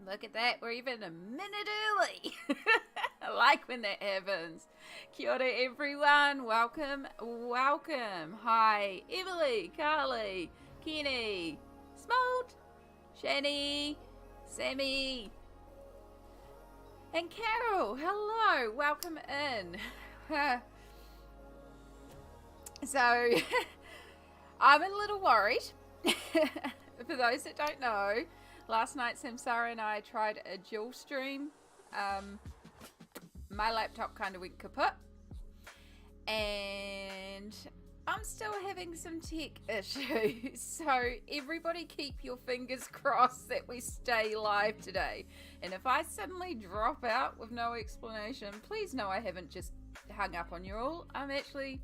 Look at that, we're even a minute early. I like when that happens. Kia ora everyone, welcome, welcome. Hi, Emily, Carly, Kenny, Smolt, Shani, Sammy, and Carol. Hello, welcome in. So, I'm a little worried. For those that don't know, last night Samsara and I tried a dual stream. My laptop kind of went kaput, and I'm still having some tech issues. So everybody keep your fingers crossed that we stay live today. And if I suddenly drop out with no explanation, please know I haven't just hung up on you all. I'm actually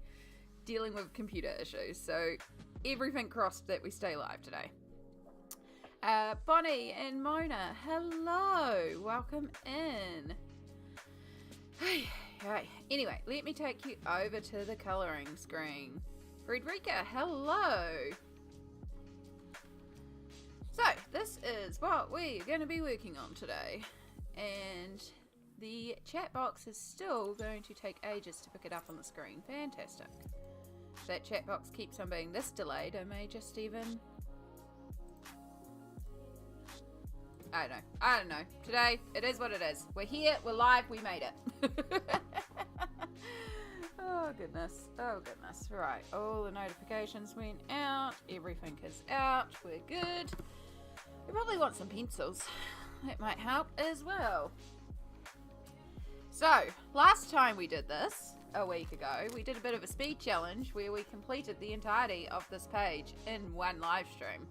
dealing with computer issues. So everything crossed that we stay live today. Bonnie and Mona, hello, welcome in. Anyway, let me take you over to the colouring screen. Frederica, hello. So, this is what we're going to be working on today. And the chat box is still going to take ages to pick it up on the screen. Fantastic. If that chat box keeps on being this delayed, I may just even... I don't know. Today, it is what it is. We're here, we're live, we made it. Oh goodness. Right, all the notifications went out. Everything is out. We're good. We probably want some pencils. That might help as well. So, last time we did this, a week ago, we did a bit of a speed challenge where we completed the entirety of this page in one live stream,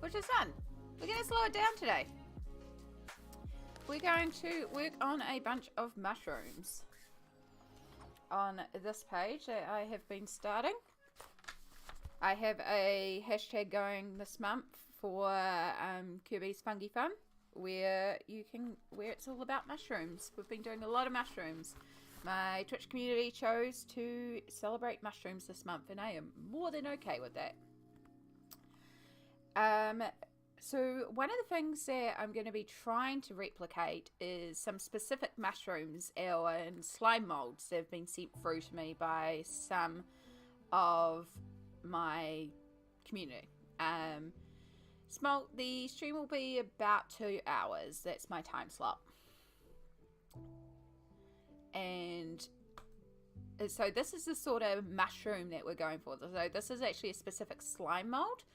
which is fun. We're going to slow it down today. We're going to work on a bunch of mushrooms on this page that I have been starting. I have a hashtag going this month for Kerby's Fungi Fun, where it's all about mushrooms. We've been doing a lot of mushrooms. My Twitch community chose to celebrate mushrooms this month, and I am more than okay with that. So one of the things that I'm going to be trying to replicate is some specific mushrooms and slime molds that have been sent through to me by some of my community. The stream will be about 2 hours. That's my time slot. And so this is the sort of mushroom that we're going for. So this is actually a specific slime mold.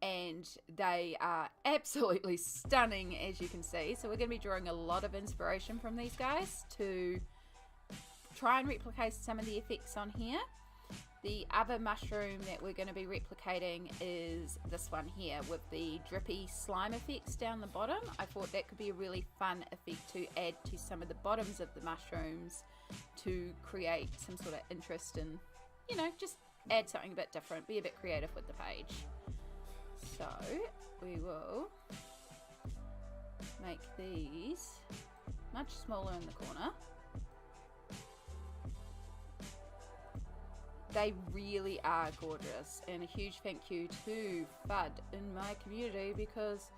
And they are absolutely stunning, as you can see. So we're going to be drawing a lot of inspiration from these guys to try and replicate some of the effects on here. The other mushroom that we're going to be replicating is this one here with the drippy slime effects down the bottom. I thought that could be a really fun effect to add to some of the bottoms of the mushrooms to create some sort of interest and, you know, just add something a bit different, be a bit creative with the page. So we will make these much smaller in the corner. They really are gorgeous, and a huge thank you to FUD in my community, because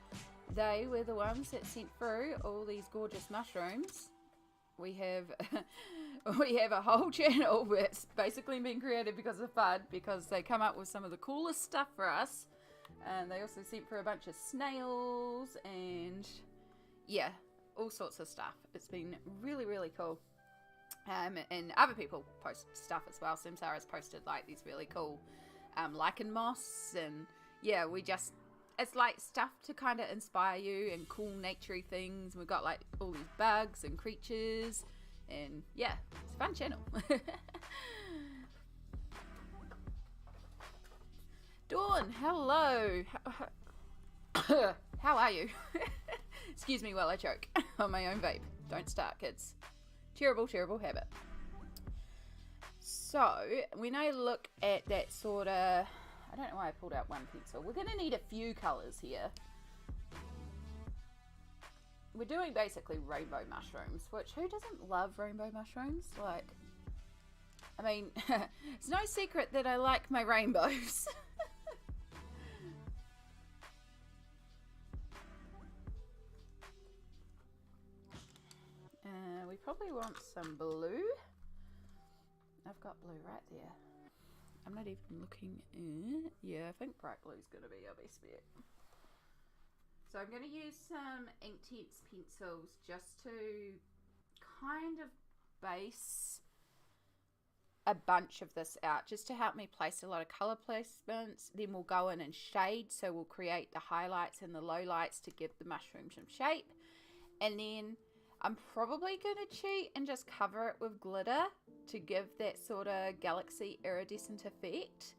they were the ones that sent through all these gorgeous mushrooms. We have we have a whole channel that's basically been created because of FUD, because they come up with some of the coolest stuff for us. And they also sent for a bunch of snails and yeah, all sorts of stuff. It's been really, really cool. And other people post stuff as well. Simsara's posted like these really cool lichen moss, and yeah, it's like stuff to kind of inspire you and cool naturey things. We've got like all these bugs and creatures, and yeah, it's a fun channel. Dawn, hello. How are you? Excuse me while I choke on my own vape. Don't start, kids. Terrible, terrible habit. So, when I look at that sort of... I don't know why I pulled out one pencil. We're going to need a few colours here. We're doing basically rainbow mushrooms, which who doesn't love rainbow mushrooms? Like, I mean, it's no secret that I like my rainbows. We probably want some blue. I've got blue right there. I'm not even looking in. Yeah, I think bright blue is going to be our best bet. So I'm going to use some Inktense pencils just to kind of base a bunch of this out, just to help me place a lot of colour placements. Then we'll go in and shade, so we'll create the highlights and the lowlights to give the mushroom some shape. And then I'm probably going to cheat and just cover it with glitter to give that sort of galaxy iridescent effect.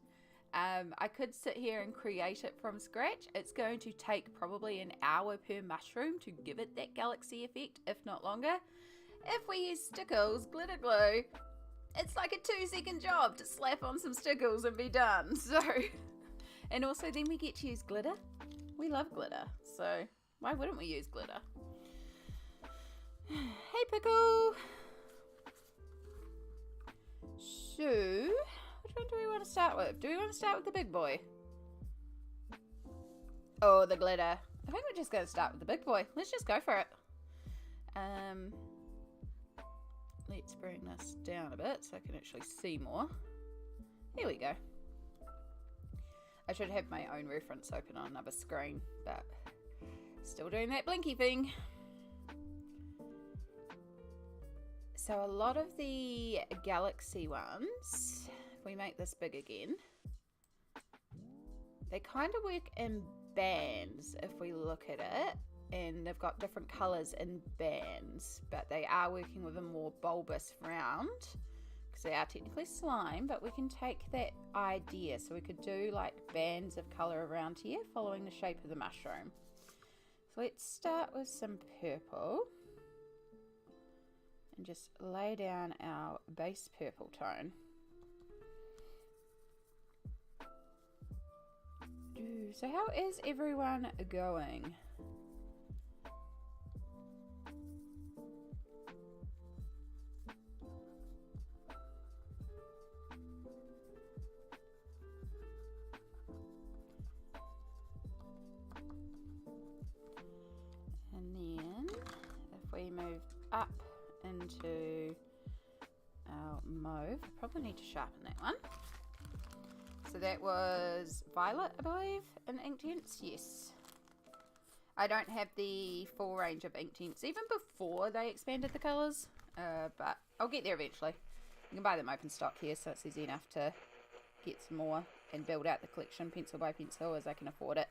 I could sit here and create it from scratch. It's going to take probably an hour per mushroom to give it that galaxy effect, if not longer. If we use stickles, glitter glue, it's like a 2-second job to slap on some stickles and be done. So, and also then we get to use glitter. We love glitter, so why wouldn't we use glitter? Hey, Pickle! So, which one do we want to start with? Do we want to start with the big boy? Oh, the glitter. I think we're just going to start with the big boy. Let's just go for it. Let's bring this down a bit so I can actually see more. Here we go. I should have my own reference open on another screen, but still doing that blinky thing. So a lot of the galaxy ones, if we make this big again, they kind of work in bands if we look at it, and they've got different colours in bands, but they are working with a more bulbous round because they are technically slime, but we can take that idea. So we could do like bands of colour around here following the shape of the mushroom. So let's start with some purple. And just lay down our base purple tone. So how is everyone going? And then if we move up into our mauve, probably need to sharpen that one. So that was violet, I believe, in Inktense. Yes, I don't have the full range of Inktense even before they expanded the colours, but I'll get there eventually. You can buy them open stock here, so it's easy enough to get some more and build out the collection pencil by pencil as I can afford it.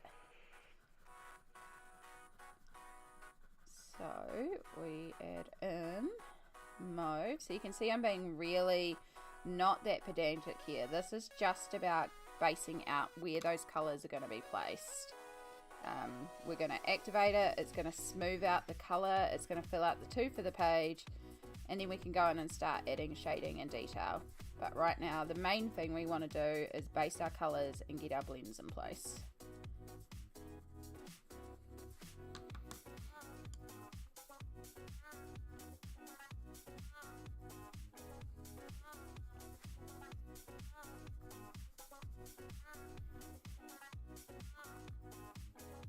So we add in mauve. So you can see I'm being really not that pedantic here. This is just about basing out where those colours are going to be placed. We're going to activate it. It's going to smooth out the colour. It's going to fill out the tooth of the page. And then we can go in and start adding shading and detail. But right now, the main thing we want to do is base our colours and get our blends in place.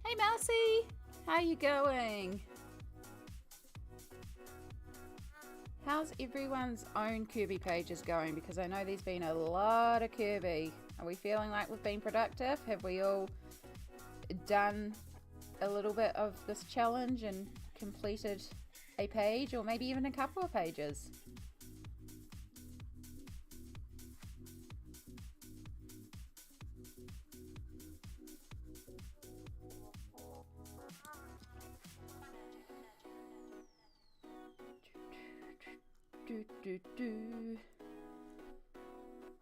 Hey Mousy, how you going? How how's everyone's own Kerby pages going? Because I know there's been a lot of Kerby. Are we feeling like we've been productive? Have we all done a little bit of this challenge and completed a page, or maybe even a couple of pages?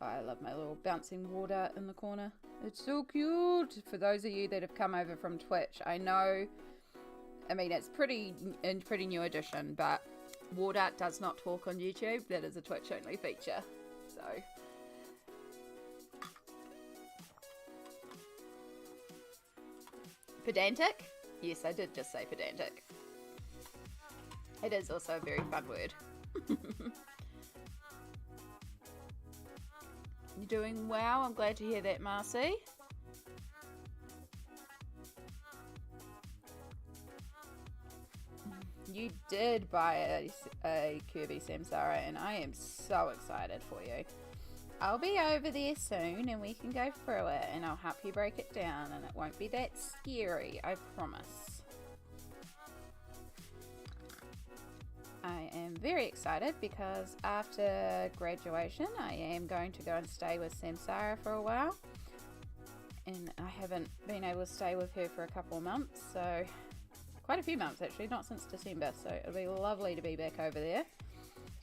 I love my little bouncing water in the corner. It's so cute. For those of you that have come over from Twitch, I know, I mean, it's pretty new edition, but Wardart does not talk on YouTube. That is a Twitch only feature. So pedantic? Yes, I did just say pedantic. It is also a very fun word. You're doing well. I'm glad to hear that, Marcy. You did buy a Kerby Samsara, and I am so excited for you. I'll be over there soon and we can go through it, and I'll help you break it down, and it won't be that scary, I promise. I am very excited because after graduation I am going to go and stay with Samsara for a while, and I haven't been able to stay with her for a couple of months, so quite a few months actually, not since December, so it'll be lovely to be back over there.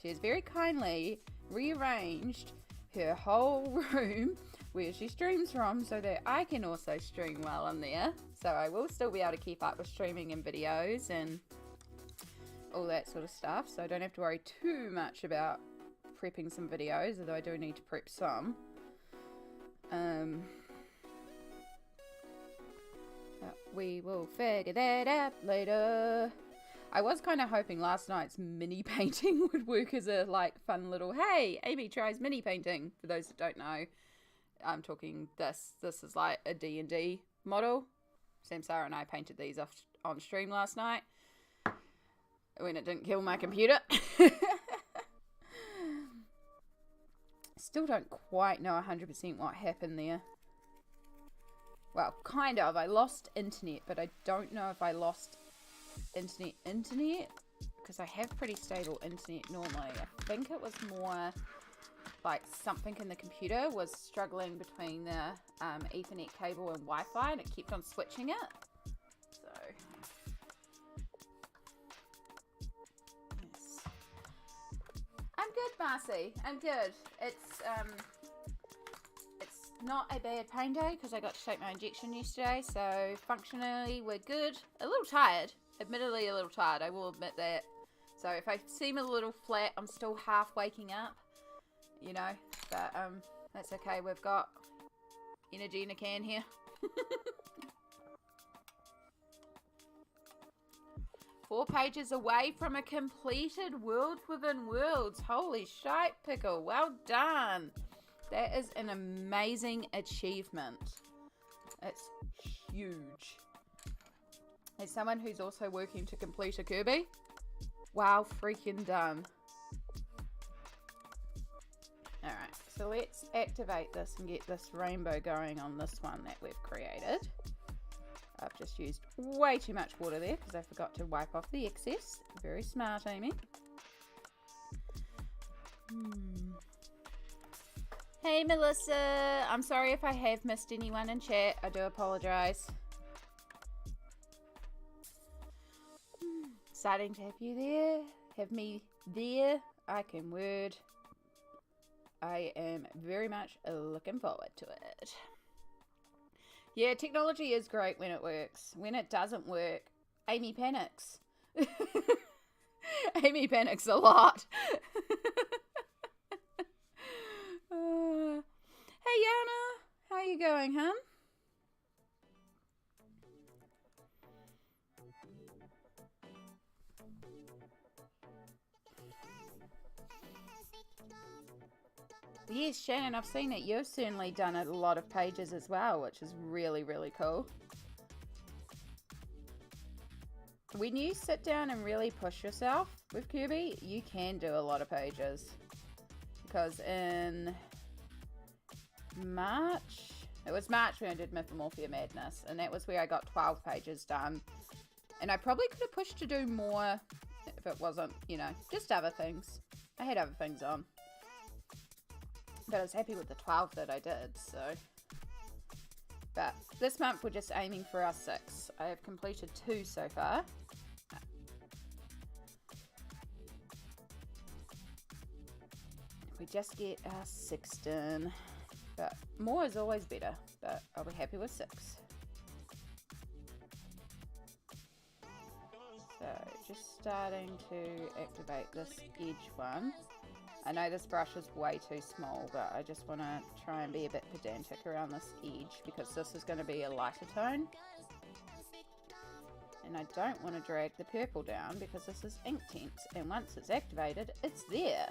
She has very kindly rearranged her whole room where she streams from so that I can also stream while I'm there, so I will still be able to keep up with streaming and videos and all that sort of stuff, so I don't have to worry too much about prepping some videos, although I do need to prep some. We will figure that out later. I was kind of hoping last night's mini painting would work as a like fun little, hey, Amy tries mini painting. For those that don't know, I'm talking this is like a D&D model. Samsara and I painted these off on stream last night when it didn't kill my computer. Still don't quite know 100% what happened there. Well, kind of. I lost internet, but I don't know if I lost internet, because I have pretty stable internet normally. I think it was more like something in the computer was struggling between the Ethernet cable and Wi-Fi, and it kept on switching it. So yes. I'm good, Marcy. I'm good. It's not a bad pain day because I got to take my injection yesterday, so functionally we're good. A little tired, admittedly a little tired, I will admit that. So if I seem a little flat, I'm still half waking up, you know, but that's okay, we've got energy in a can here. 4 pages away from a completed World Within Worlds. Holy shite pickle, well done. That is an amazing achievement. It's huge. As someone who's also working to complete a Kerby, wow, freaking done. Alright, so let's activate this and get this rainbow going on this one that we've created. I've just used way too much water there because I forgot to wipe off the excess. Very smart, Amy. Hey Melissa, I'm sorry if I have missed anyone in chat. I do apologize. Exciting to have you there. Have me there. I can word. I am very much looking forward to it. Yeah, technology is great when it works. When it doesn't work, Amy panics. Amy panics a lot. Hey Yana, how you going, hun? Yes, Shannon, I've seen it. You've certainly done a lot of pages as well, which is really, really cool. when you sit down and really push yourself with Kerby, you can do a lot of pages. Because in March, it was March when I did Mythomorphia Madness, and that was where I got 12 pages done. And I probably could have pushed to do more if it wasn't, you know, just other things. I had other things on. But I was happy with the 12 that I did, so. But this month we're just aiming for our 6. I have completed 2 so far. We just get our 6 done. But more is always better, but I'll be happy with 6. So just starting to activate this edge one. I know this brush is way too small, but I just want to try and be a bit pedantic around this edge because this is going to be a lighter tone. And I don't want to drag the purple down because this is Inktense, and once it's activated, it's there.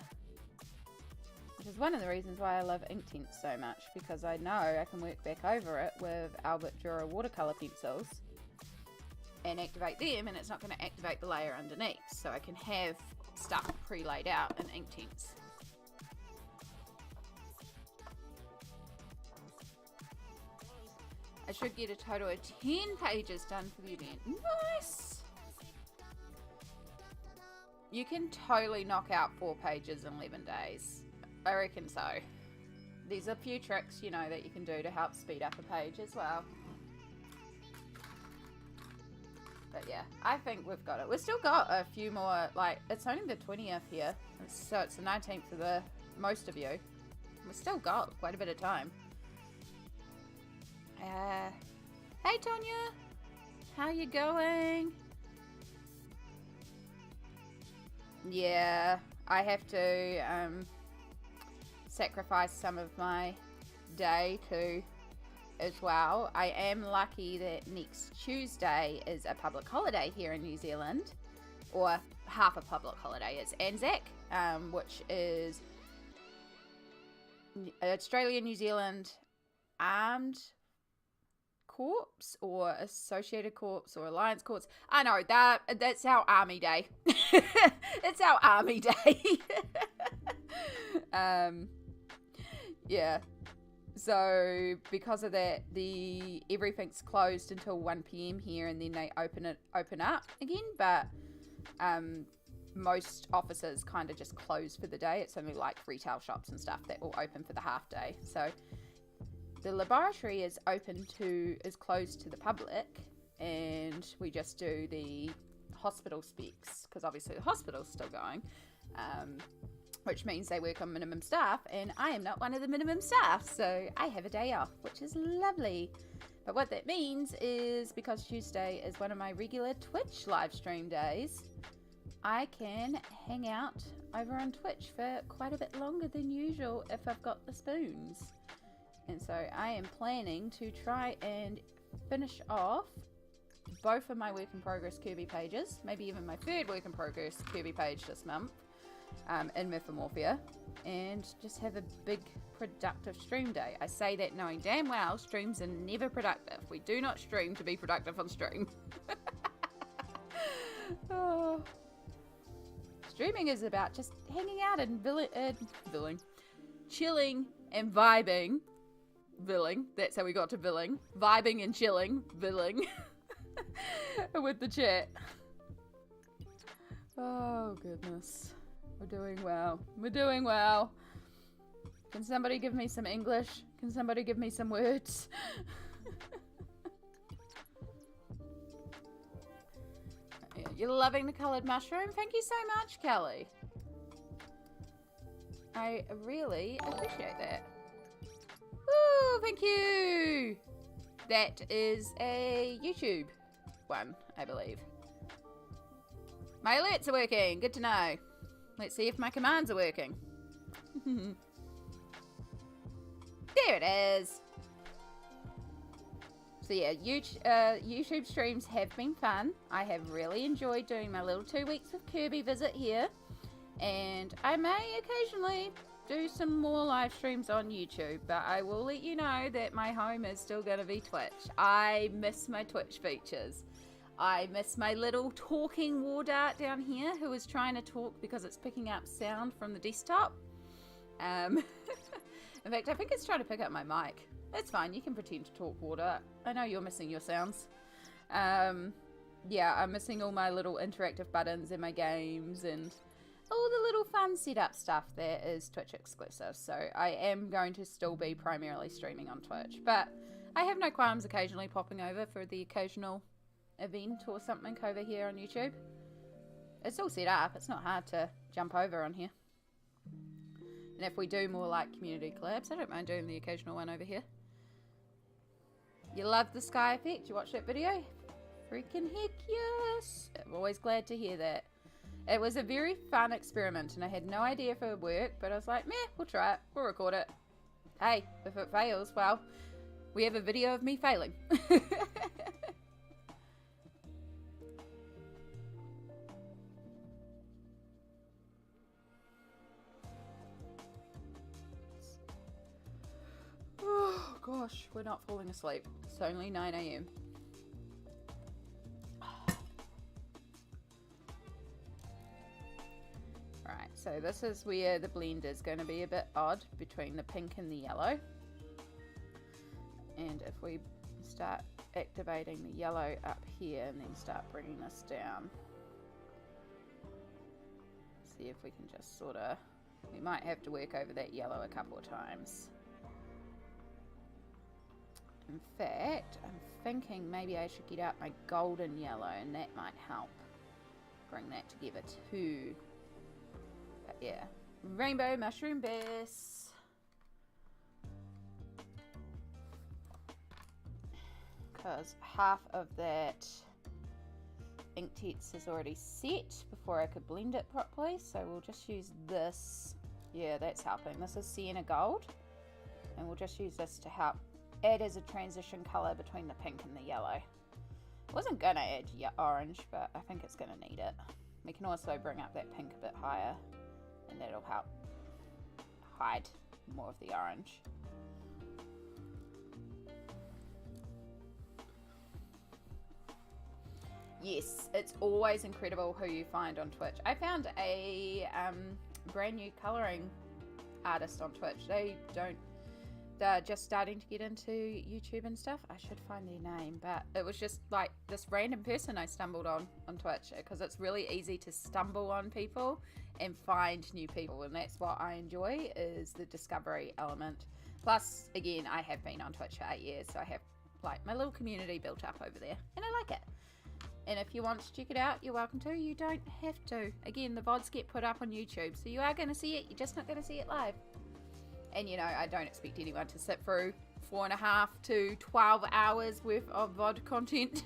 Which is one of the reasons why I love Inktense so much, because I know I can work back over it with Albert Dürer watercolour pencils and activate them, and it's not going to activate the layer underneath. So I can have stuff pre-laid out in Inktense. I should get a total of 10 pages done for the event. Nice! You can totally knock out 4 pages in 11 days. I reckon so. There's a few tricks, you know, that you can do to help speed up a page as well. But yeah, I think we've got it. We've still got a few more, like, it's only the 20th here. So it's the 19th for the most of you. We've still got quite a bit of time. Hey Tonya, how you going? Yeah, I have to sacrifice some of my day too as well. I am lucky that next Tuesday is a public holiday here in New Zealand, or half a public holiday. It's Anzac, which is Australia, New Zealand Armed Corps, or Associated Corps, or Alliance Corps. I know that's our Army Day. It's our Army Day. Yeah. So because of that, everything's closed until 1 PM here, and then they open up again. But most offices kind of just close for the day. It's only like retail shops and stuff that will open for the half day. So the laboratory is closed to the public, and we just do the hospital specs because obviously the hospital's still going. Which means they work on minimum staff, and I am not one of the minimum staff, so I have a day off, which is lovely. But what that means is, because Tuesday is one of my regular Twitch live stream days, I can hang out over on Twitch for quite a bit longer than usual if I've got the spoons. And so I am planning to try and finish off both of my work in progress Kerby pages, maybe even my 3rd work in progress Kerby page this month. In Mythomorphia, and just have a big productive stream day. I say that knowing damn well streams are never productive. We do not stream to be productive on stream. Oh. Streaming is about just hanging out and chilling and vibing. That's how we got to billing. Vibing and chilling. With the chat. Oh goodness. We're doing well. We're doing well. Can somebody give me some English? Can somebody give me some words? You're loving the coloured mushroom? Thank you so much, Kelly. I really appreciate that. Woo, thank you. That is a YouTube one, I believe. My alerts are working. Good to know. Let's see if my commands are working. There it is. So yeah, YouTube streams have been fun. I have really enjoyed doing my little 2 weeks of Kerby visit here. And I may occasionally do some more live streams on YouTube, but I will let you know that my home is still going to be Twitch. I miss my Twitch features. I miss my little talking war dart down here who is trying to talk because it's picking up sound from the desktop. In fact, I think it's trying to pick up my mic. It's fine, you can pretend to talk, war dart. I know you're missing your sounds. Yeah, I'm missing all my little interactive buttons in my games and all the little fun setup stuff that is Twitch exclusive. So I am going to still be primarily streaming on Twitch, but I have no qualms occasionally popping over for the occasional event or something over here on YouTube. It's all set up, it's not hard to jump over on here. And if we do more like community collabs, I don't mind doing the occasional one over here. You love the sky effect? You watched that video? Freaking heck yes! I'm always glad to hear that. It was a very fun experiment and I had no idea if it would work, but I was like, meh, we'll try it, we'll record it. Hey, if it fails, well, we have a video of me failing. Oh gosh, we're not falling asleep. It's only 9 AM. Right, so this is where the blend is going to be a bit odd between the pink and the yellow. And if we start activating the yellow up here and then start bringing this down. See if we can just sort of, we might have to work over that yellow a couple of times. In fact, I'm thinking maybe I should get out my golden yellow and that might help bring that together too. But yeah, rainbow mushroom base. Because half of that ink text is already set before I could blend it properly. So we'll just use this. Yeah, that's helping. This is sienna gold. And we'll just use this to help add as a transition color between the pink and the yellow. I wasn't gonna add orange, but I think it's gonna need it. We can also bring up that pink a bit higher and that'll help hide more of the orange. Yes, it's always incredible who you find on Twitch. I found a brand new coloring artist on Twitch. They're just starting to get into YouTube and stuff. I should find their name, but it was just like this random person I stumbled on Twitch, because it's really easy to stumble on people and find new people, and that's what I enjoy, is the discovery element. Plus, again, I have been on Twitch for 8 years, so I have like my little community built up over there, and I like it. And if you want to check it out, you're welcome to. You don't have to. Again, the VODs get put up on YouTube, so you are going to see it. You're just not going to see it live. And, you know, I don't expect anyone to sit through 4.5 to 12 hours worth of VOD content.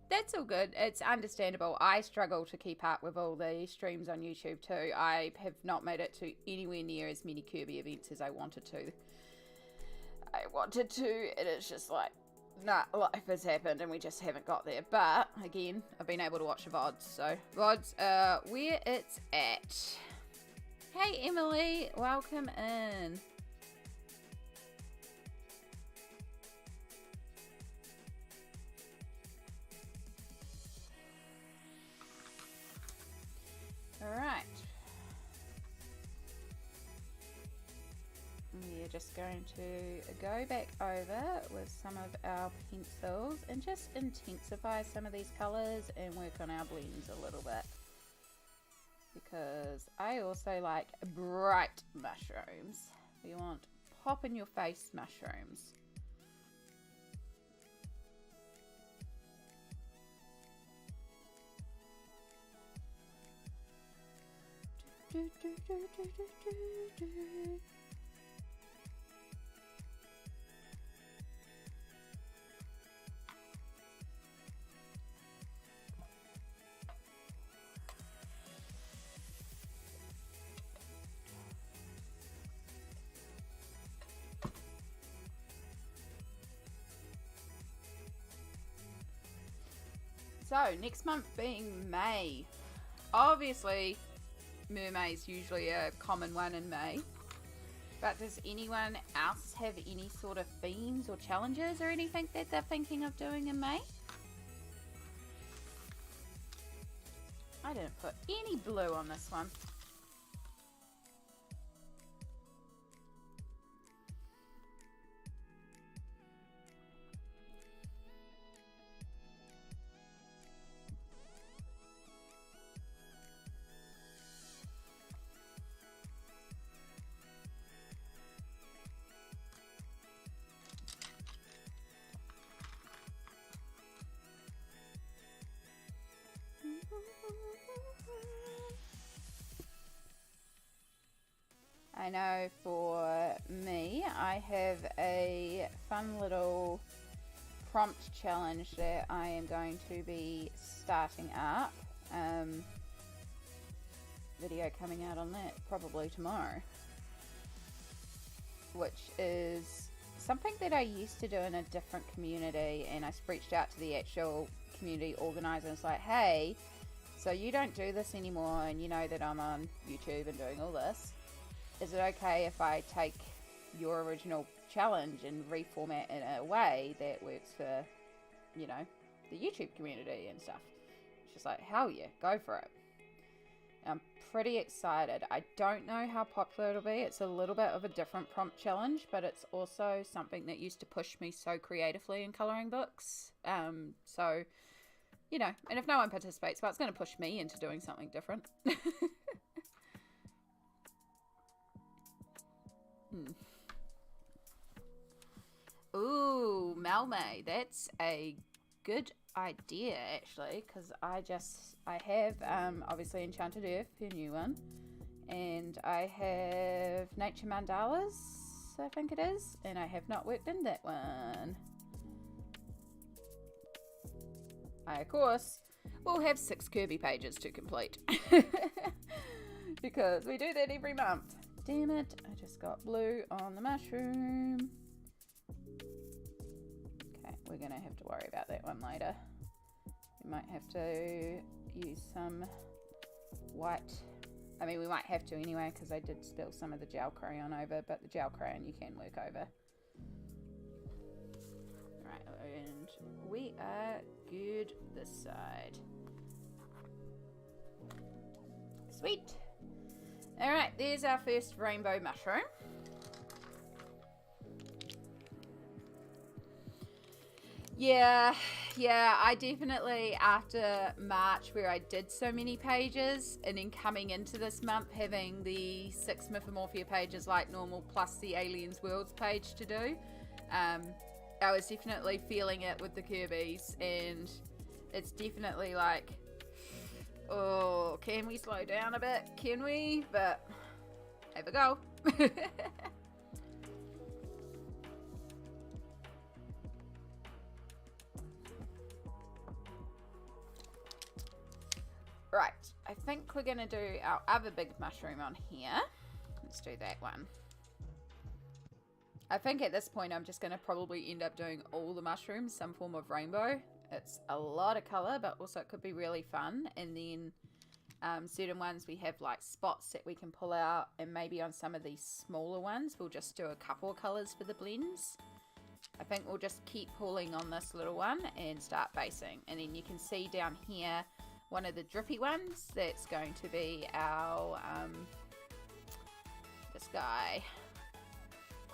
That's all good. It's understandable. I struggle to keep up with all the streams on YouTube too. I have not made it to anywhere near as many Kerby events as I wanted to. And it's just like, nah, life has happened and we just haven't got there. But again, I've been able to watch the VODs. So VODs are where it's at. Hey Emily, welcome in. Alright, we're just going to go back over with some of our pencils and just intensify some of these colours and work on our blends a little bit, because I also like bright mushrooms. We want pop in your face mushrooms. So, next month being May. Obviously, Mermaid's usually a common one in May. But does anyone else have any sort of themes or challenges or anything that they're thinking of doing in May? I didn't put any blue on this one. I know for me, I have a fun little prompt challenge that I am going to be starting up. Video coming out on that probably tomorrow, which is something that I used to do in a different community, and I reached out to the actual community organizer and was like, hey, so you don't do this anymore, and you know that I'm on YouTube and doing all this. Is it okay if I take your original challenge and reformat in a way that works for, you know, the YouTube community and stuff? She's like, hell yeah, go for it. I'm pretty excited. I don't know how popular it'll be. It's a little bit of a different prompt challenge, but it's also something that used to push me so creatively in colouring books. So, you know, and if no one participates, well, it's going to push me into doing something different. Ooh, Malmay, that's a good idea actually, because I have obviously Enchanted Earth, her new one, and I have Nature Mandalas, I think it is, and I have not worked in that one. I of course will have 6 Kerby pages to complete because we do that every month. Damn it, I just got blue on the mushroom. Okay, we're going to have to worry about that one later. We might have to use some white. I mean, we might have to anyway, because I did spill some of the gel crayon over, but the gel crayon you can work over. Right, and we are good this side. Sweet. Alright, there's our first rainbow mushroom. Yeah, I definitely, after March where I did so many pages, and then coming into this month having the 6 Mythomorphia pages like normal plus the Aliens Worlds page to do, I was definitely feeling it with the Kerbys, and it's definitely like, oh, can we slow down a bit? Can we? But have a go. Right, I think we're going to do our other big mushroom on here. Let's do that one. I think at this point I'm just going to probably end up doing all the mushrooms some form of rainbow. It's a lot of colour, but also it could be really fun. And then certain ones we have like spots that we can pull out, and maybe on some of these smaller ones we'll just do a couple of colours for the blends. I think we'll just keep pulling on this little one and start basing. And then you can see down here one of the drippy ones, that's going to be our, this guy,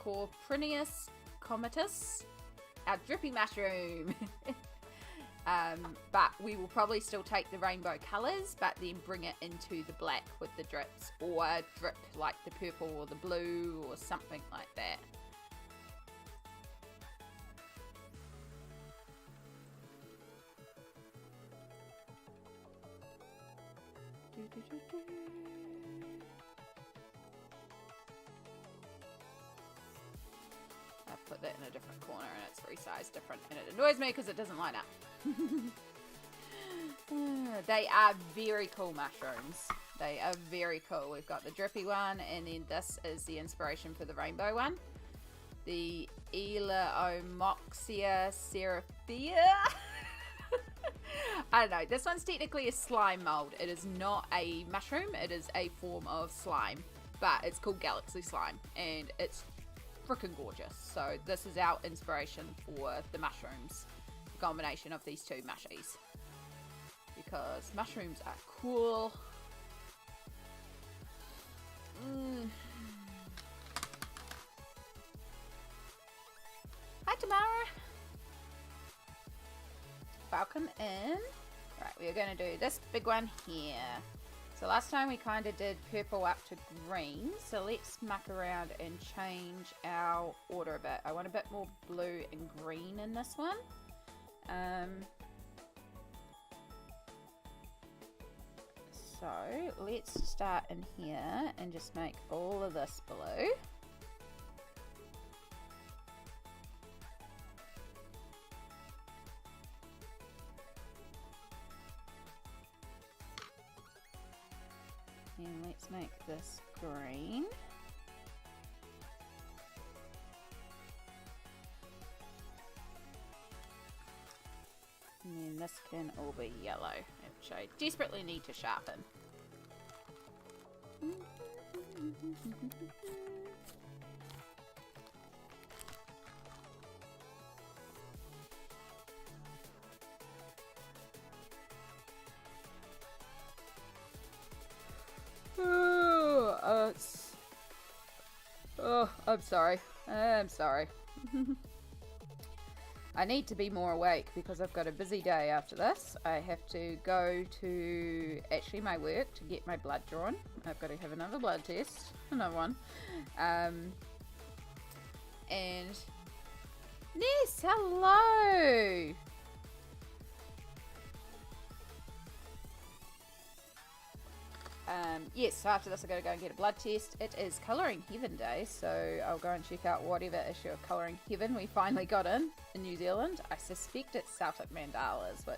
Corprinius comatus, our drippy mushroom. But we will probably still take the rainbow colours, but then bring it into the black with the drips, or drip like the purple or the blue or something like that. I put that in a different corner and it's resized different, and it annoys me because it doesn't line up. They are very cool mushrooms. They are very cool. We've got the drippy one, and then this is the inspiration for the rainbow one. The Elaomoxia seraphia. I don't know. This one's technically a slime mold. It is not a mushroom. It is a form of slime. But it's called Galaxy Slime. And it's freaking gorgeous. So this is our inspiration for the mushrooms. The combination of these two mushies. Because mushrooms are cool. Hi, Tamara. Welcome in. Right, we're going to do this big one here. So last time we kind of did purple up to green. So let's muck around and change our order a bit. I want a bit more blue and green in this one. So let's start in here and just make all of this blue. And let's make this green. And then this can all be yellow, which I desperately need to sharpen. I'm sorry. I'm sorry. I need to be more awake because I've got a busy day after this. I have to go to actually my work to get my blood drawn. I've got to have another blood test. Another one. And Ness, hello! Yes, so after this I've got to go and get a blood test. It is Colouring Heaven Day, so I'll go and check out whatever issue of Colouring Heaven we finally got in New Zealand. I suspect it's Celtic Mandalas, which,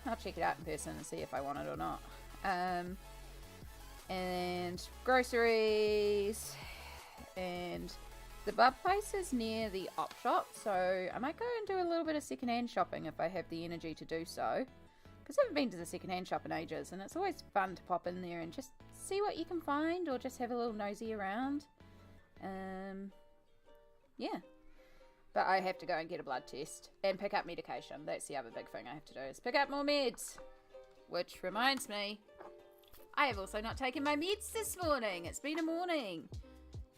I'll check it out in person and see if I want it or not. And groceries, and the blood place is near the op shop, so I might go and do a little bit of secondhand shopping if I have the energy to do so. Because I haven't been to the secondhand shop in ages, and it's always fun to pop in there and just see what you can find, or just have a little nosy around. Yeah. But I have to go and get a blood test and pick up medication. That's the other big thing I have to do, is pick up more meds. Which reminds me, I have also not taken my meds this morning. It's been a morning.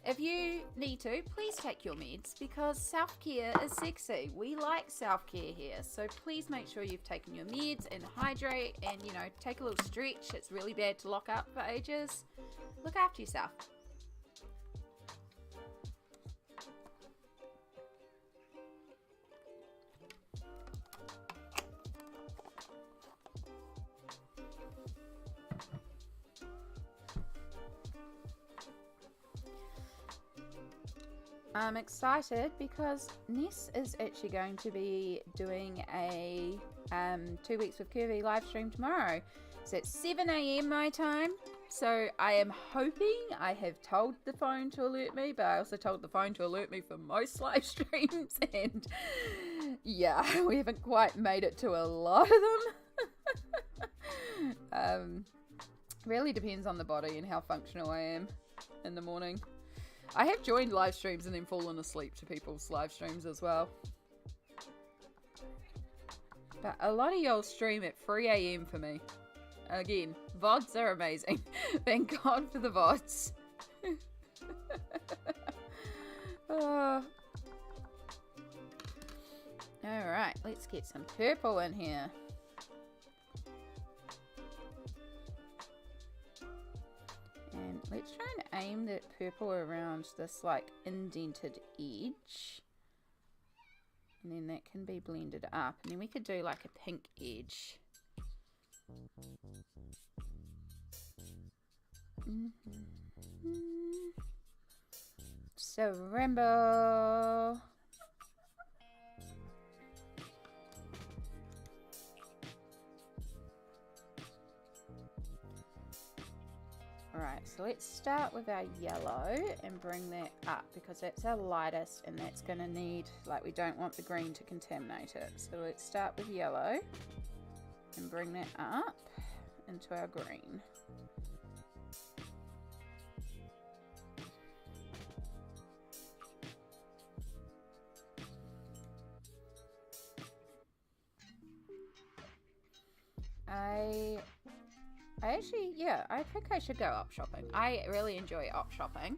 If you need to, please take your meds, because self-care is sexy. We like self-care here, so please make sure you've taken your meds and hydrate and, you know, take a little stretch. It's really bad to lock up for ages. Look after yourself. I'm excited because Ness is actually going to be doing a 2 weeks with Kerby live stream tomorrow. So it's 7 AM my time. So I am hoping, I have told the phone to alert me, but I also told the phone to alert me for most live streams. And yeah, we haven't quite made it to a lot of them. Really depends on the body and how functional I am in the morning. I have joined live streams and then fallen asleep to people's live streams as well. But a lot of y'all stream at 3 AM for me. Again, VODs are amazing. Thank God for the VODs. Alright, let's get some purple in here. And let's try and aim that purple around this like indented edge. And then that can be blended up. And then we could do like a pink edge. So rainbow. Alright, so let's start with our yellow and bring that up because that's our lightest and that's going to need, like, we don't want the green to contaminate it. So let's start with yellow and bring that up into our green. I think I should go op shopping. I really enjoy op shopping.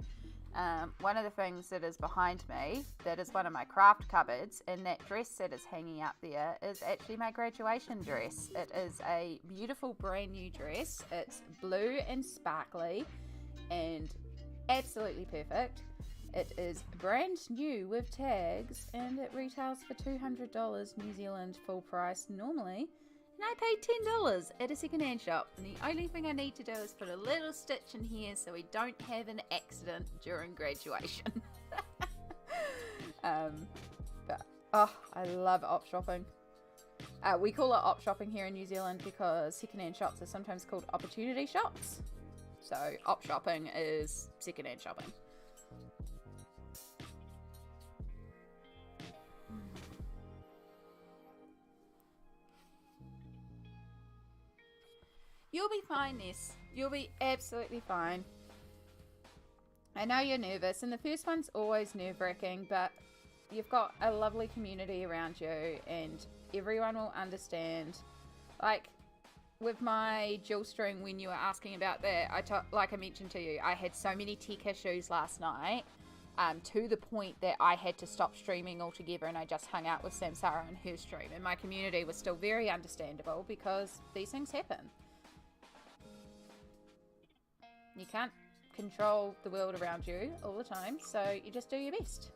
One of the things that is behind me, that is one of my craft cupboards, and that dress that is hanging up there is actually my graduation dress. It is a beautiful brand new dress. It's blue and sparkly and absolutely perfect. It is brand new with tags and it retails for $200 New Zealand full price normally. And I paid $10 at a second-hand shop. And the only thing I need to do is put a little stitch in here so we don't have an accident during graduation. But, oh, I love op shopping. We call it op shopping here in New Zealand because second-hand shops are sometimes called opportunity shops. So op shopping is second-hand shopping. You'll be fine, Ness. You'll be absolutely fine. I know you're nervous, and the first one's always nerve-wracking, but you've got a lovely community around you, and everyone will understand. Like, with my dual stream, when you were asking about that, like I mentioned to you, I had so many tech issues last night, to the point that I had to stop streaming altogether, and I just hung out with Samsara and her stream, and my community was still very understandable because these things happen. You can't control the world around you all the time, so you just do your best.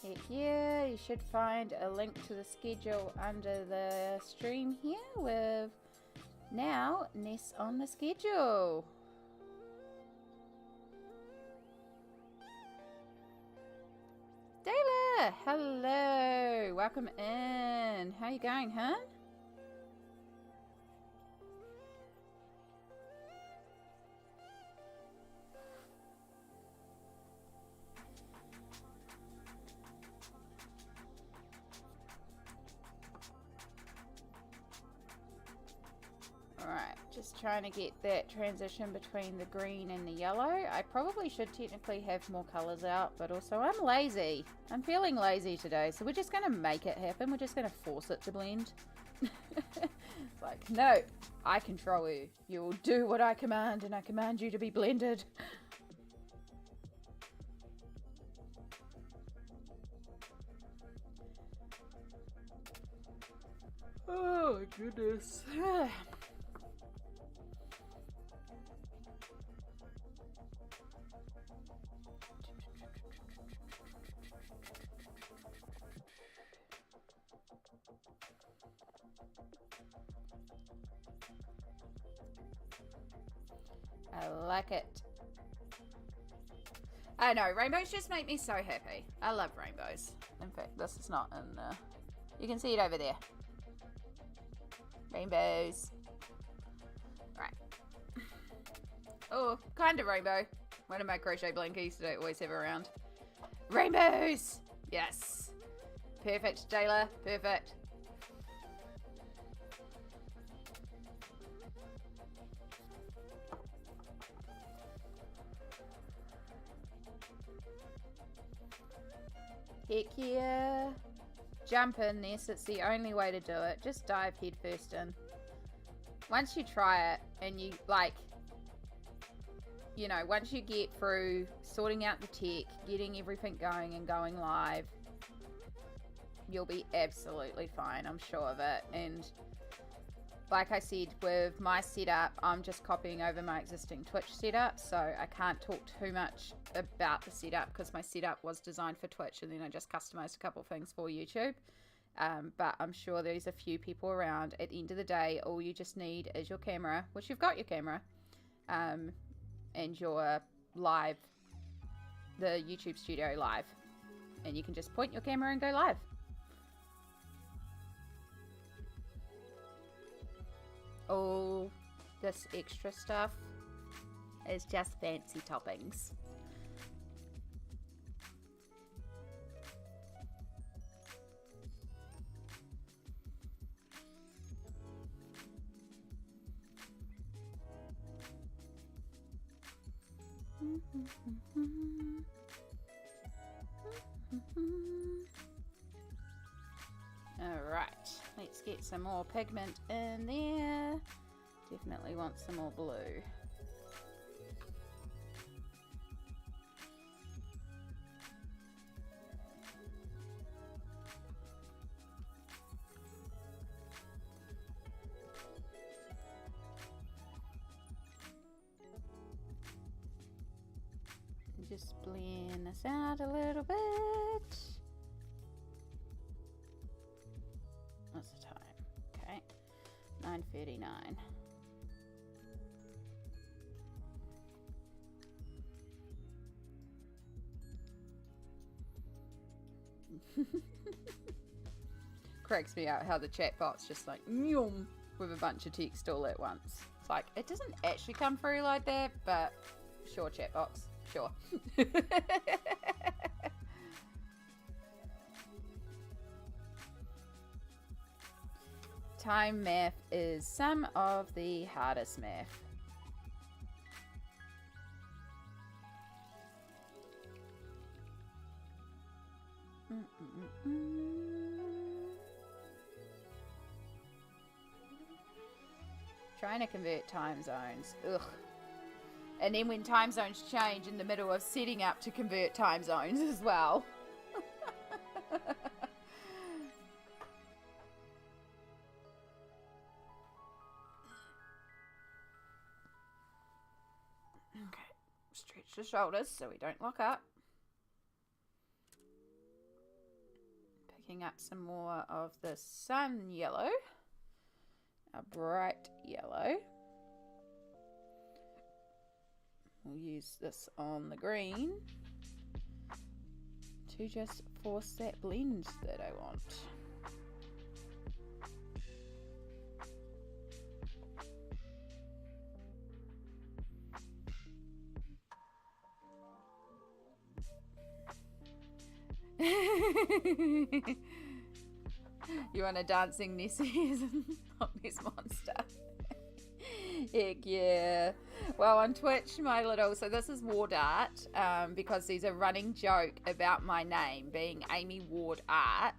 Heck yeah, you should find a link to the schedule under the stream here with now Ness on the schedule. Dayla, hello, welcome in. How you going, hun? Alright, just trying to get that transition between the green and the yellow. I probably should technically have more colours out, but also I'm lazy. I'm feeling lazy today, so we're just going to make it happen. We're just going to force it to blend. It's like, no, I control you. You will do what I command, and I command you to be blended. Oh, my goodness. I like it. I know, rainbows just make me so happy. I love rainbows. In fact, this is not in you can see it over there. Rainbows. Right. Oh, kind of rainbow. One of my crochet blankies that I always have around. Rainbows! Yes. Perfect, Jayla. Perfect. Heck yeah. Jump in, Ness. It's the only way to do it. Just dive head first in. Once you try it and you, like, you know, once you get through sorting out the tech, getting everything going and going live, you'll be absolutely fine. I'm sure of it. And like I said, with my setup, I'm just copying over my existing Twitch setup, so I can't talk too much about the setup because my setup was designed for Twitch and then I just customized a couple things for YouTube. But I'm sure there's a few people around. At the end of the day, all you just need is your camera, which you've got your camera, and your live, the YouTube studio live, and you can just point your camera and go live. All this extra stuff is just fancy toppings. Alright, let's get some more pigment in there. Definitely want some more blue. Just blend this out a little bit. What's the time? Okay, 9:39. Cracks me out how the chat bot's just like nyum with a bunch of text all at once. It's like it doesn't actually come through like that, but sure, chat box. Sure. Time math is some of the hardest math. Trying to convert time zones. Ugh. And then when time zones change in the middle of setting up to convert time zones as well. Okay, stretch the shoulders so we don't lock up. Picking up some more of the sun yellow, a bright yellow. We'll use this on the green to just force that blend that I want. You want a dancing Nessie as a Loch Ness monster? Heck yeah. Well, on Twitch, so this is Ward Art, because there's a running joke about my name being Amy Ward Art.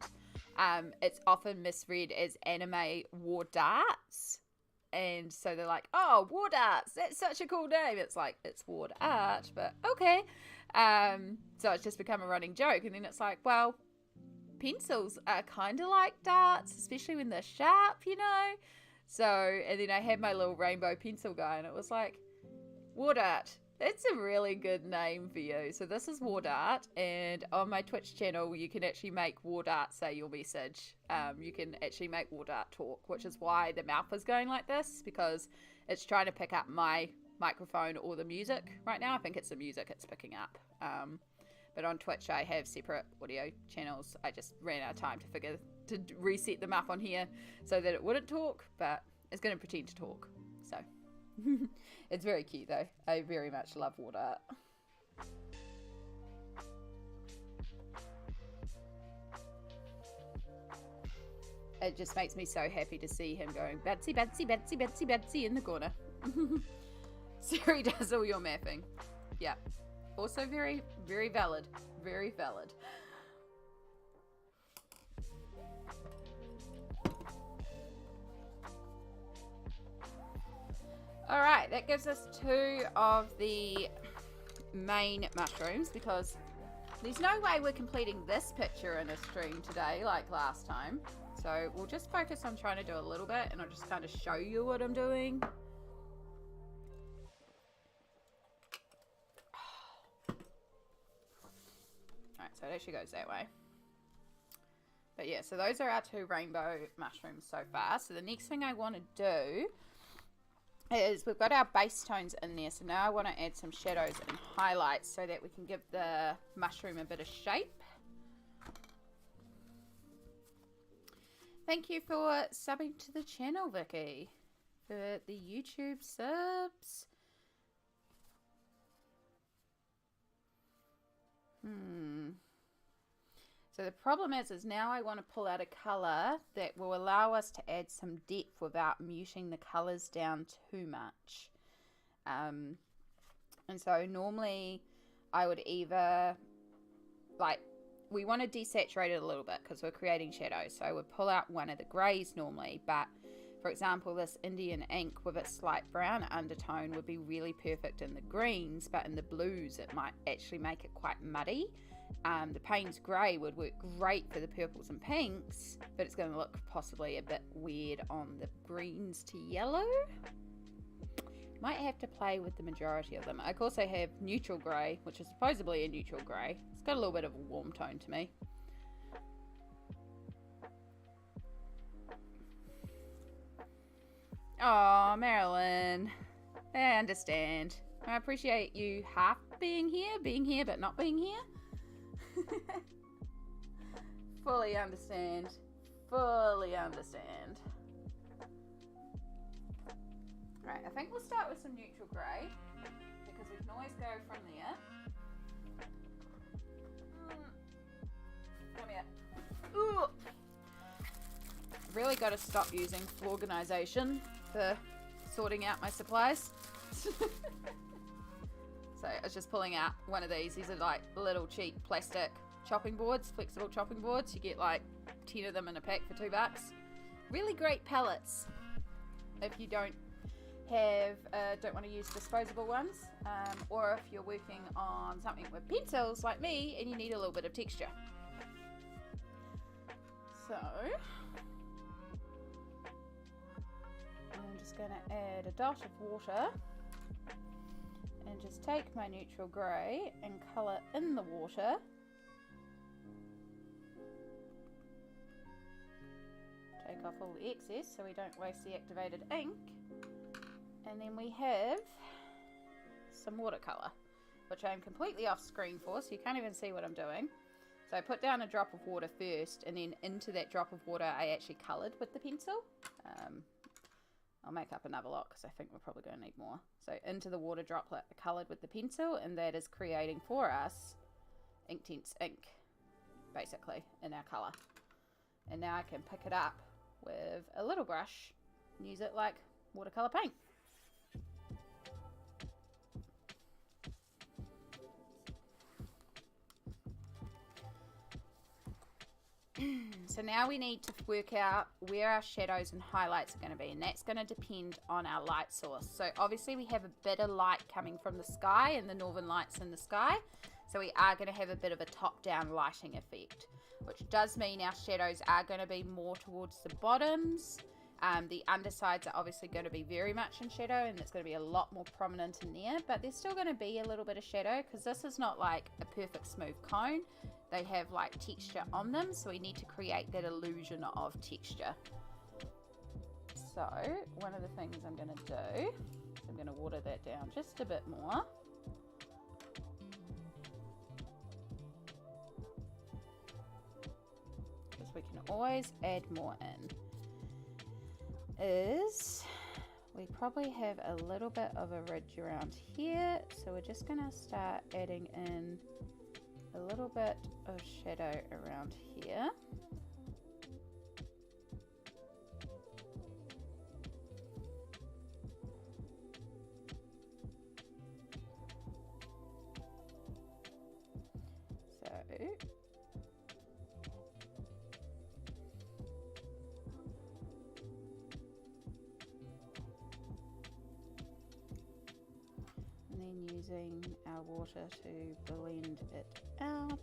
It's often misread as Anime War Darts. And so they're like, oh, War Darts, that's such a cool name. It's like, it's Ward Art, but okay. So it's just become a running joke. And then it's like, well, pencils are kind of like darts, especially when they're sharp, you know? So, and then I had my little rainbow pencil guy, and it was like, Ward Art, it's a really good name for you. So this is Ward Art, and on my Twitch channel, you can actually make Ward Art say your message. You can actually make Ward Art talk, which is why the mouth is going like this, because it's trying to pick up my microphone or the music right now. I think it's the music it's picking up. But on Twitch, I have separate audio channels. I just ran out of time to reset them up on here so that it wouldn't talk, but it's going to pretend to talk. So it's very cute though. I very much love Ward Art. It just makes me so happy to see him going Betsy, Betsy, Betsy, Betsy, Betsy in the corner. Siri does all your mapping. Yeah. Also very, very valid. Very valid. Alright, that gives us 2 of the main mushrooms, because there's no way we're completing this picture in a stream today like last time. So we'll just focus on trying to do a little bit, and I'll just kind of show you what I'm doing. Alright, so it actually goes that way. But yeah, so those are our 2 rainbow mushrooms so far. So the next thing I want to do is we've got our base tones in there. So now I want to add some shadows and highlights so that we can give the mushroom a bit of shape. Thank you for subbing to the channel, Vicky, for the YouTube subs. So the problem is now I want to pull out a color that will allow us to add some depth without muting the colors down too much. And so normally I would either, like, we want to desaturate it a little bit because we're creating shadows. So I would pull out one of the grays normally, but for example, this Indian ink with its slight brown undertone would be really perfect in the greens, but in the blues it might actually make it quite muddy. The Payne's grey would work great for the purples and pinks, but it's going to look possibly a bit weird on the greens to yellow. Might have to play with the majority of them. I also have neutral grey, which is supposedly a neutral grey. It's got a little bit of a warm tone to me. Oh, Marilyn. I understand. I appreciate you half being here but not being here. Fully understand. Fully understand. Right, I think we'll start with some neutral grey because we can always go from there. Come here. Ooh. Really got to stop using Florganization for sorting out my supplies. So I was just pulling out one of these. These are like little cheap plastic chopping boards, flexible chopping boards. You get like 10 of them in a pack for $2. Really great pallets if you don't want to use disposable ones, or if you're working on something with pencils like me and you need a little bit of texture. So I'm just going to add a dot of water and just take my neutral grey and colour in the water. Take off all the excess so we don't waste the activated ink. And then we have some watercolour, which I'm completely off screen for, so you can't even see what I'm doing. So I put down a drop of water first, and then into that drop of water I actually coloured with the pencil. I'll make up another lot because I think we're probably going to need more. So into the water droplet I coloured with the pencil, and that is creating for us Inktense ink, basically, in our colour. And now I can pick it up with a little brush and use it like watercolour paint. So now we need to work out where our shadows and highlights are going to be, and that's going to depend on our light source. So obviously we have a bit of light coming from the sky and the northern lights in the sky, so we are going to have a bit of a top-down lighting effect, which does mean our shadows are going to be more towards the bottoms. The undersides are obviously going to be very much in shadow, and it's going to be a lot more prominent in there, but there's still going to be a little bit of shadow because this is not like a perfect smooth cone. They have like texture on them, so we need to create that illusion of texture. So one of the things I'm going to do, I'm going to water that down just a bit more. Because we can always add more in. Is we probably have a little bit of a ridge around here, so we're just going to start adding in a little bit of shadow around here. So and then using our water to blend it out.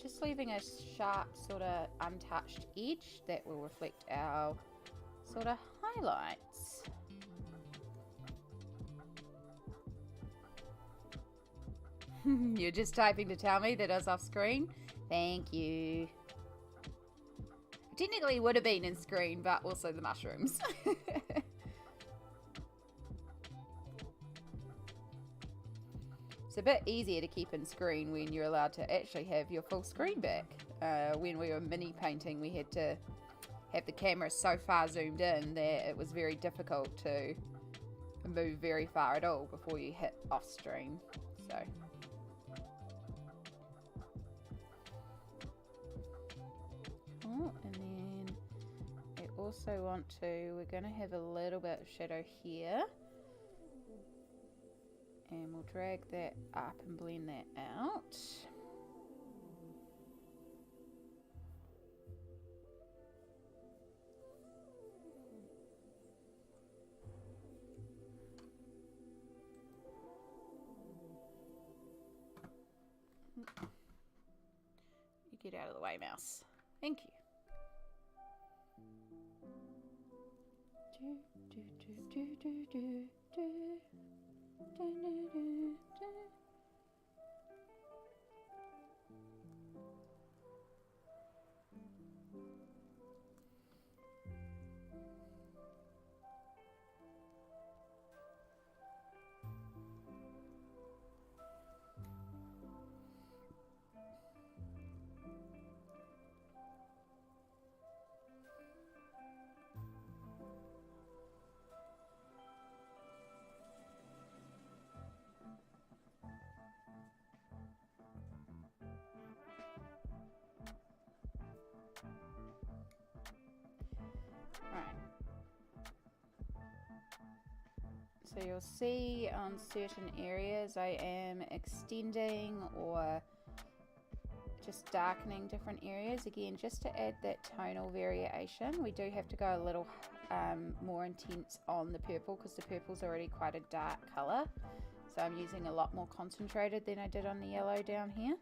Just leaving a sharp sort of untouched edge that will reflect our sort of highlights. You're just typing to tell me that I was off screen. Thank you. Technically would have been in screen, but also the mushrooms. It's a bit easier to keep in screen when you're allowed to actually have your full screen back. When we were mini painting, we had to have the camera so far zoomed in that it was very difficult to move very far at all before you hit off stream. So and then I also want to, we're going to have a little bit of shadow here, and we'll drag that up and blend that out. You get out of the way, mouse. Thank you. So you'll see on certain areas I am extending or just darkening different areas, again just to add that tonal variation. We do have to go a little more intense on the purple because the purple's already quite a dark colour, so I'm using a lot more concentrated than I did on the yellow down here,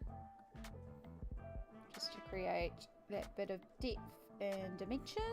just to create that bit of depth and dimension.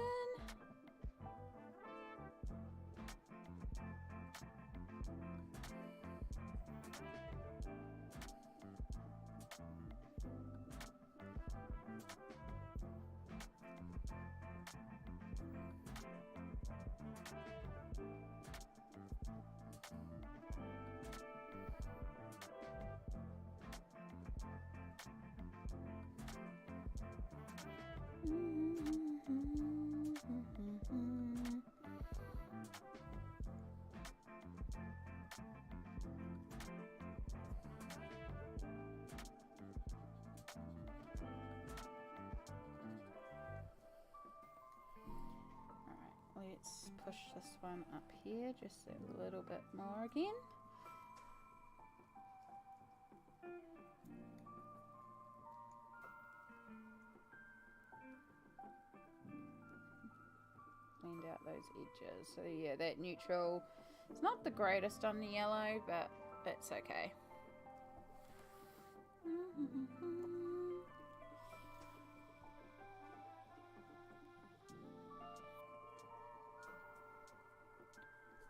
Let's push this one up here just a little bit more again. Blend out those edges. So yeah, that neutral, it's not the greatest on the yellow, but it's okay.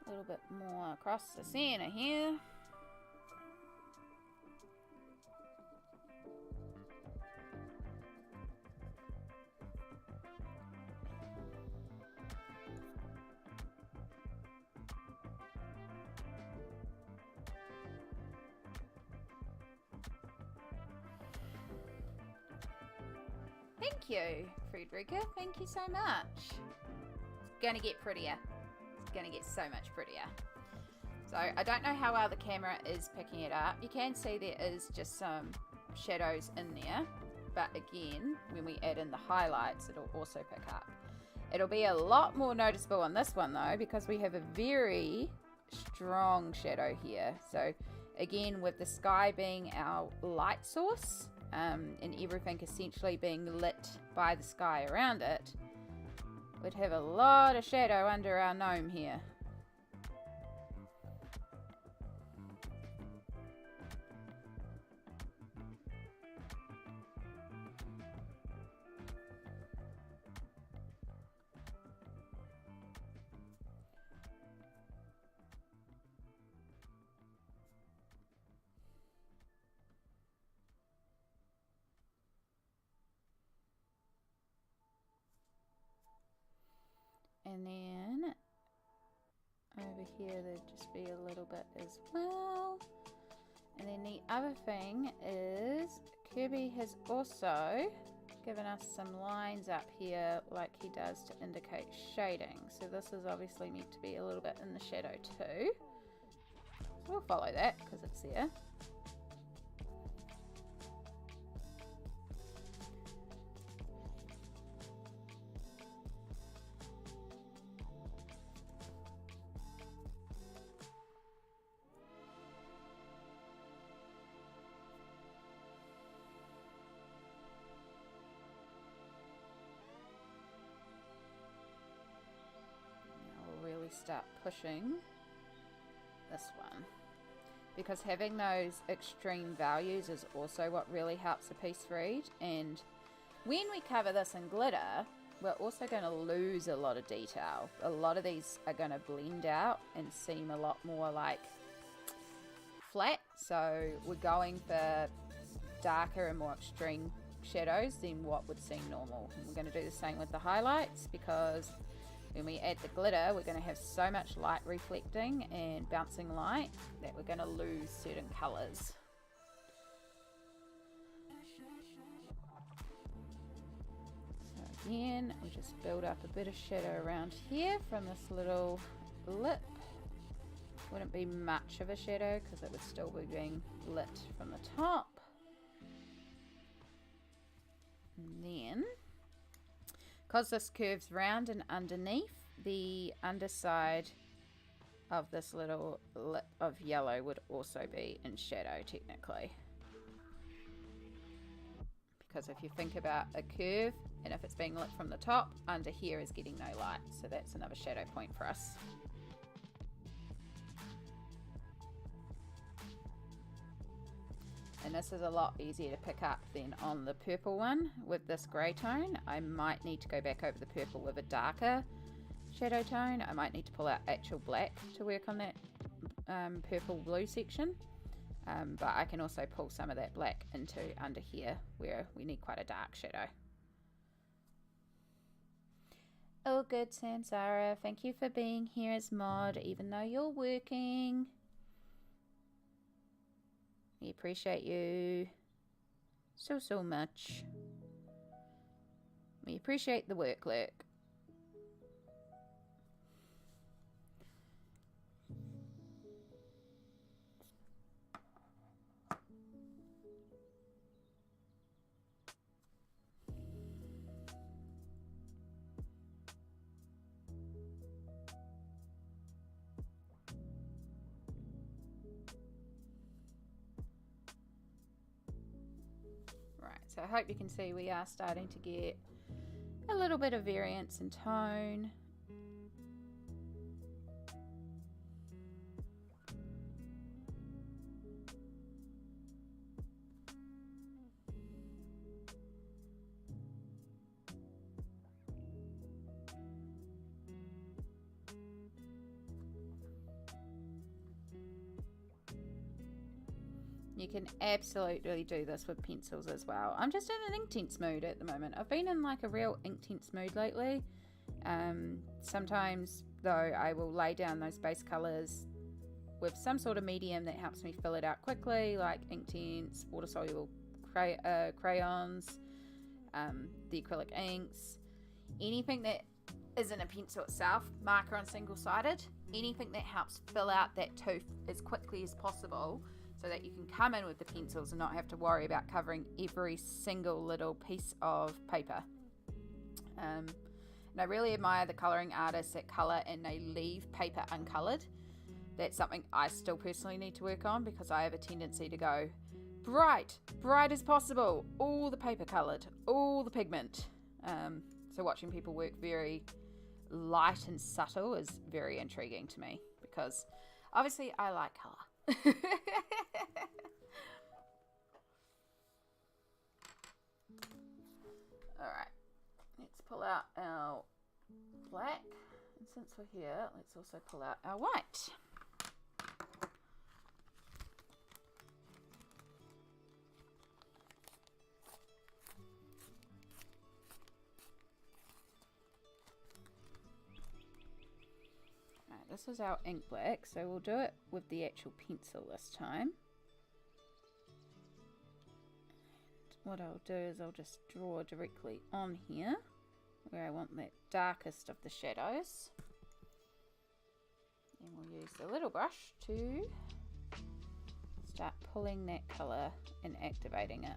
A little bit more across the center here. Thank you, Frederica. Thank you so much. It's gonna get prettier. Going to get so much prettier. So I don't know how well the camera is picking it up. You can see there is just some shadows in there, but again, when we add in the highlights, it'll also pick up. It'll be a lot more noticeable on this one though, because we have a very strong shadow here. So again, with the sky being our light source, and everything essentially being lit by the sky around it, we'd have a lot of shadow under our gnome here. And then over here there'd just be a little bit as well. And then the other thing is Kerby has also given us some lines up here like he does to indicate shading. So this is obviously meant to be a little bit in the shadow too. So we'll follow that because it's there. Start pushing this one, because having those extreme values is also what really helps a piece read. And when we cover this in glitter, we're also going to lose a lot of detail. A lot of these are going to blend out and seem a lot more like flat, so we're going for darker and more extreme shadows than what would seem normal. And we're going to do the same with the highlights, because when we add the glitter, we're going to have so much light reflecting and bouncing light that we're going to lose certain colours. So again, we just build up a bit of shadow around here from this little lip. Wouldn't be much of a shadow because it would still be being lit from the top. And then, because this curves round and underneath, the underside of this little lip of yellow would also be in shadow technically. Because if you think about a curve, and if it's being lit from the top, under here is getting no light. So that's another shadow point for us. And this is a lot easier to pick up than on the purple one with this grey tone. I might need to go back over the purple with a darker shadow tone. I might need to pull out actual black to work on that purple blue section. But I can also pull some of that black into under here where we need quite a dark shadow. Oh good, Samsara. Thank you for being here as mod even though you're working. We appreciate you so much. We appreciate the work, Lurk. So I hope you can see we are starting to get a little bit of variance in tone. You can absolutely do this with pencils as well. I'm just in an Inktense mood at the moment. I've been in like a real Inktense mood lately. Sometimes though I will lay down those base colours with some sort of medium that helps me fill it out quickly, like Inktense, water soluble crayons, the acrylic inks, anything that isn't a pencil itself, marker on single-sided, anything that helps fill out that tooth as quickly as possible, so that you can come in with the pencils and not have to worry about covering every single little piece of paper. And I really admire the colouring artists that colour and they leave paper uncoloured. That's something I still personally need to work on, because I have a tendency to go bright as possible, all the paper coloured, all the pigment. So watching people work very light and subtle is very intriguing to me, because obviously I like colour. Alright, let's pull out our black, and since we're here, let's also pull out our white. this is our ink black, so we'll do it with the actual pencil this time. And what I'll do is I'll just draw directly on here where I want that darkest of the shadows. And we'll use the little brush to start pulling that colour and activating it.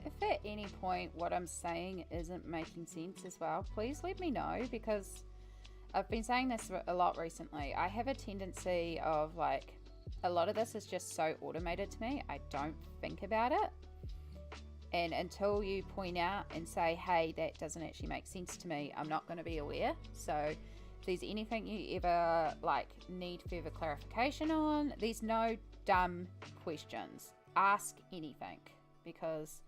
If at any point what I'm saying isn't making sense as well, please let me know, because I've been saying this a lot recently. I have a tendency of, like, a lot of this is just so automated to me, I don't think about it. And until you point out and say, hey, that doesn't actually make sense to me, I'm not going to be aware. So if there's anything you ever like need further clarification on, there's no dumb questions. Ask anything, because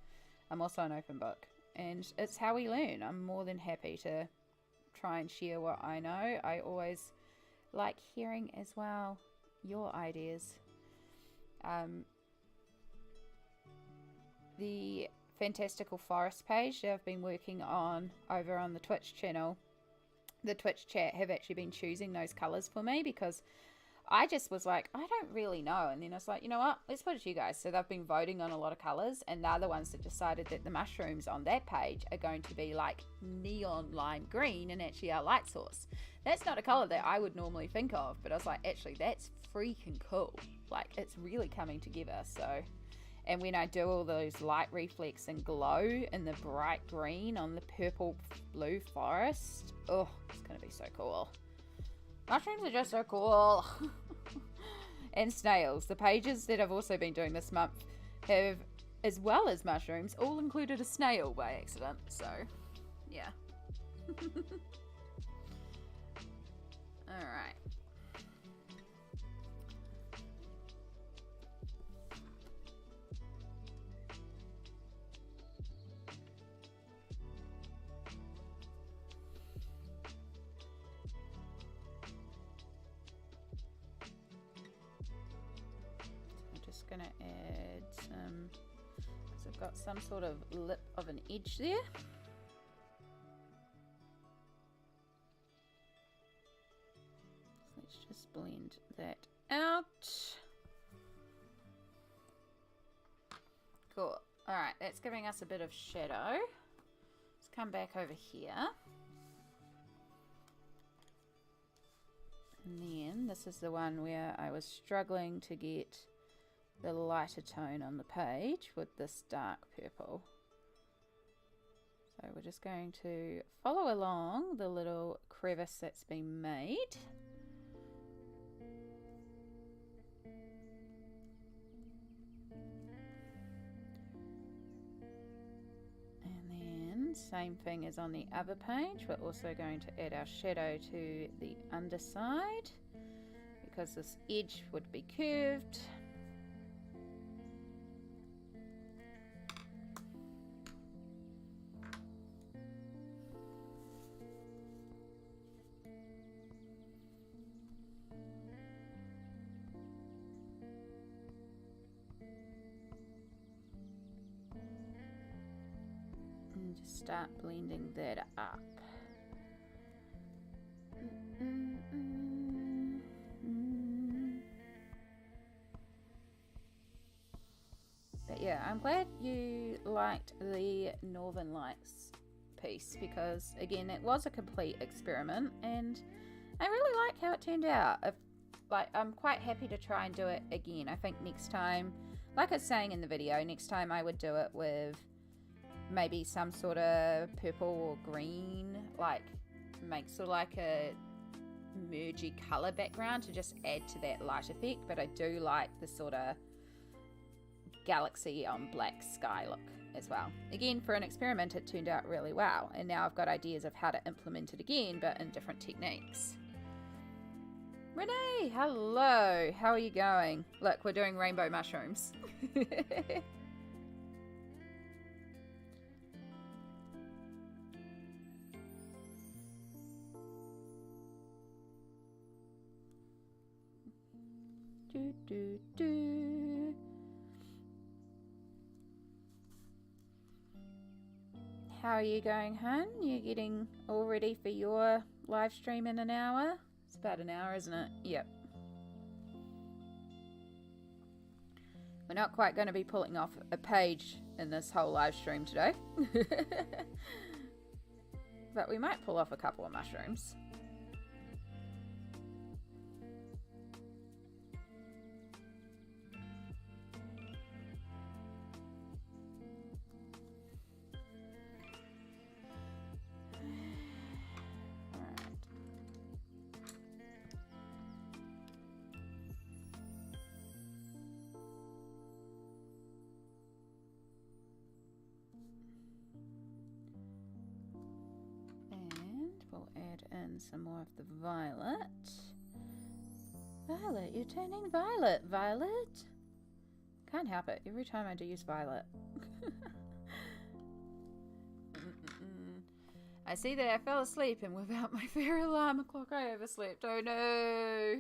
I'm also an open book and it's how we learn. I'm more than happy to try and share what I know. I always like hearing as well your ideas. The Fantastical Forest page that I've been working on over on the Twitch channel, the Twitch chat have actually been choosing those colours for me, because I just was like, I don't really know. And then I was like, you know what, let's put it to you guys. So they've been voting on a lot of colours, and they're the ones that decided that the mushrooms on that page are going to be like neon lime green and actually our light source. That's not a colour that I would normally think of, but I was like, actually, that's freaking cool. Like, it's really coming together. So, and when I do all those light reflex and glow in the bright green on the purple blue forest, oh, it's going to be so cool. Mushrooms are just so cool. And snails. The pages that I've also been doing this month have, as well as mushrooms, all included a snail by accident. So, yeah. Alright. Going to add some, because I've got some sort of lip of an edge there. So let's just blend that out. Cool. Alright, that's giving us a bit of shadow. Let's come back over here. And then this is the one where I was struggling to get the lighter tone on the page with this dark purple. So we're just going to follow along the little crevice that's been made. And then same thing as on the other page, we're also going to add our shadow to the underside, because this edge would be curved. Just start blending that up. But yeah, I'm glad you liked the Northern Lights piece, because again, it was a complete experiment and I really like how it turned out. I'm quite happy to try and do it again. I think next time, like I was saying in the video, next time I would do it with maybe some sort of purple or green, like make sort of like a mergy color background to just add to that light effect. But I do like the sort of galaxy on black sky look as well. Again, for an experiment, it turned out really well, and now I've got ideas of how to implement it again, but in different techniques. Renee, hello. How are you going? Look, we're doing rainbow mushrooms. do, do, do. How are you going, hun? You getting all ready for your live stream in an hour? It's about an hour, isn't it? Yep. We're not quite going to be pulling off a page in this whole live stream today. But we might pull off a couple of mushrooms. In some more of the violet. Violet, you're turning violet, Violet. Can't help it. Every time I do use violet. I see that I fell asleep, and without my fair alarm clock, I overslept. Oh no!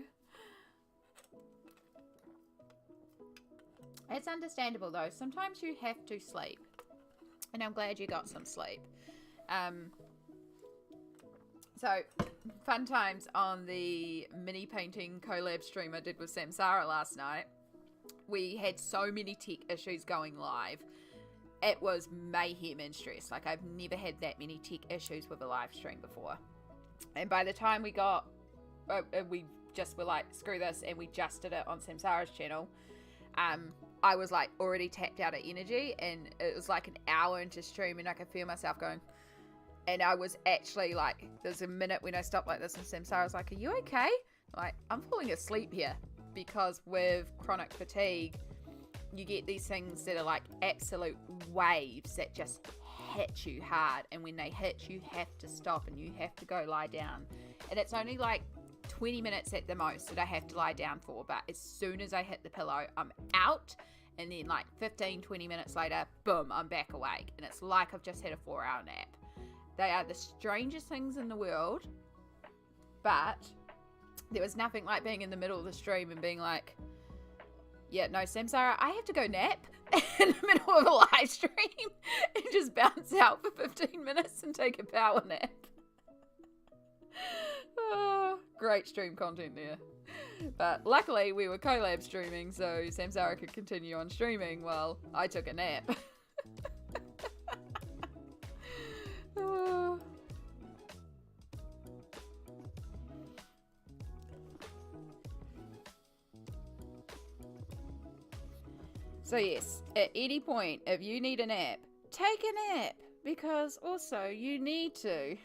It's understandable though. Sometimes you have to sleep, and I'm glad you got some sleep. So, fun times on the mini painting collab stream I did with Samsara last night. We had so many tech issues going live. It was mayhem and stress. Like, I've never had that many tech issues with a live stream before. And by the time we got, we just were like, screw this, and we just did it on Samsara's channel. I was like already tapped out of energy, and it was like an hour into stream, and I could feel myself going. And I was actually like, there's a minute when I stopped like this, and Samsara was like, are you okay? Like, I'm falling asleep here. Because with chronic fatigue, you get these things that are like absolute waves that just hit you hard. And when they hit, you have to stop and you have to go lie down. And it's only like 20 minutes at the most that I have to lie down for. But as soon as I hit the pillow, I'm out. And then like 15, 20 minutes later, boom, I'm back awake. And it's like I've just had a 4-hour nap. They are the strangest things in the world, but there was nothing like being in the middle of the stream and being like, yeah, no, Samsara, I have to go nap in the middle of a live stream and just bounce out for 15 minutes and take a power nap. Oh, great stream content there. But luckily we were collab streaming, so Samsara could continue on streaming while I took a nap. So yes, at any point, if you need a nap, take a nap, because also you need to.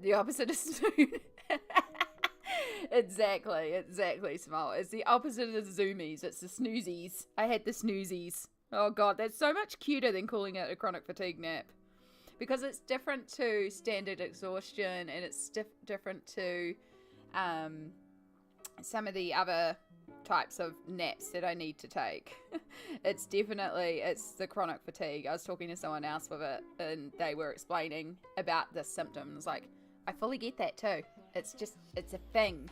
The opposite is snooze. Exactly, Smile. It's the opposite of the zoomies. It's the snoozies. I had the snoozies. Oh god, that's so much cuter than calling it a chronic fatigue nap. Because it's different to standard exhaustion, and it's different to some of the other types of naps that I need to take. It's the chronic fatigue. I was talking to someone else with it, and they were explaining about the symptoms. Like, I fully get that too. It's a thing.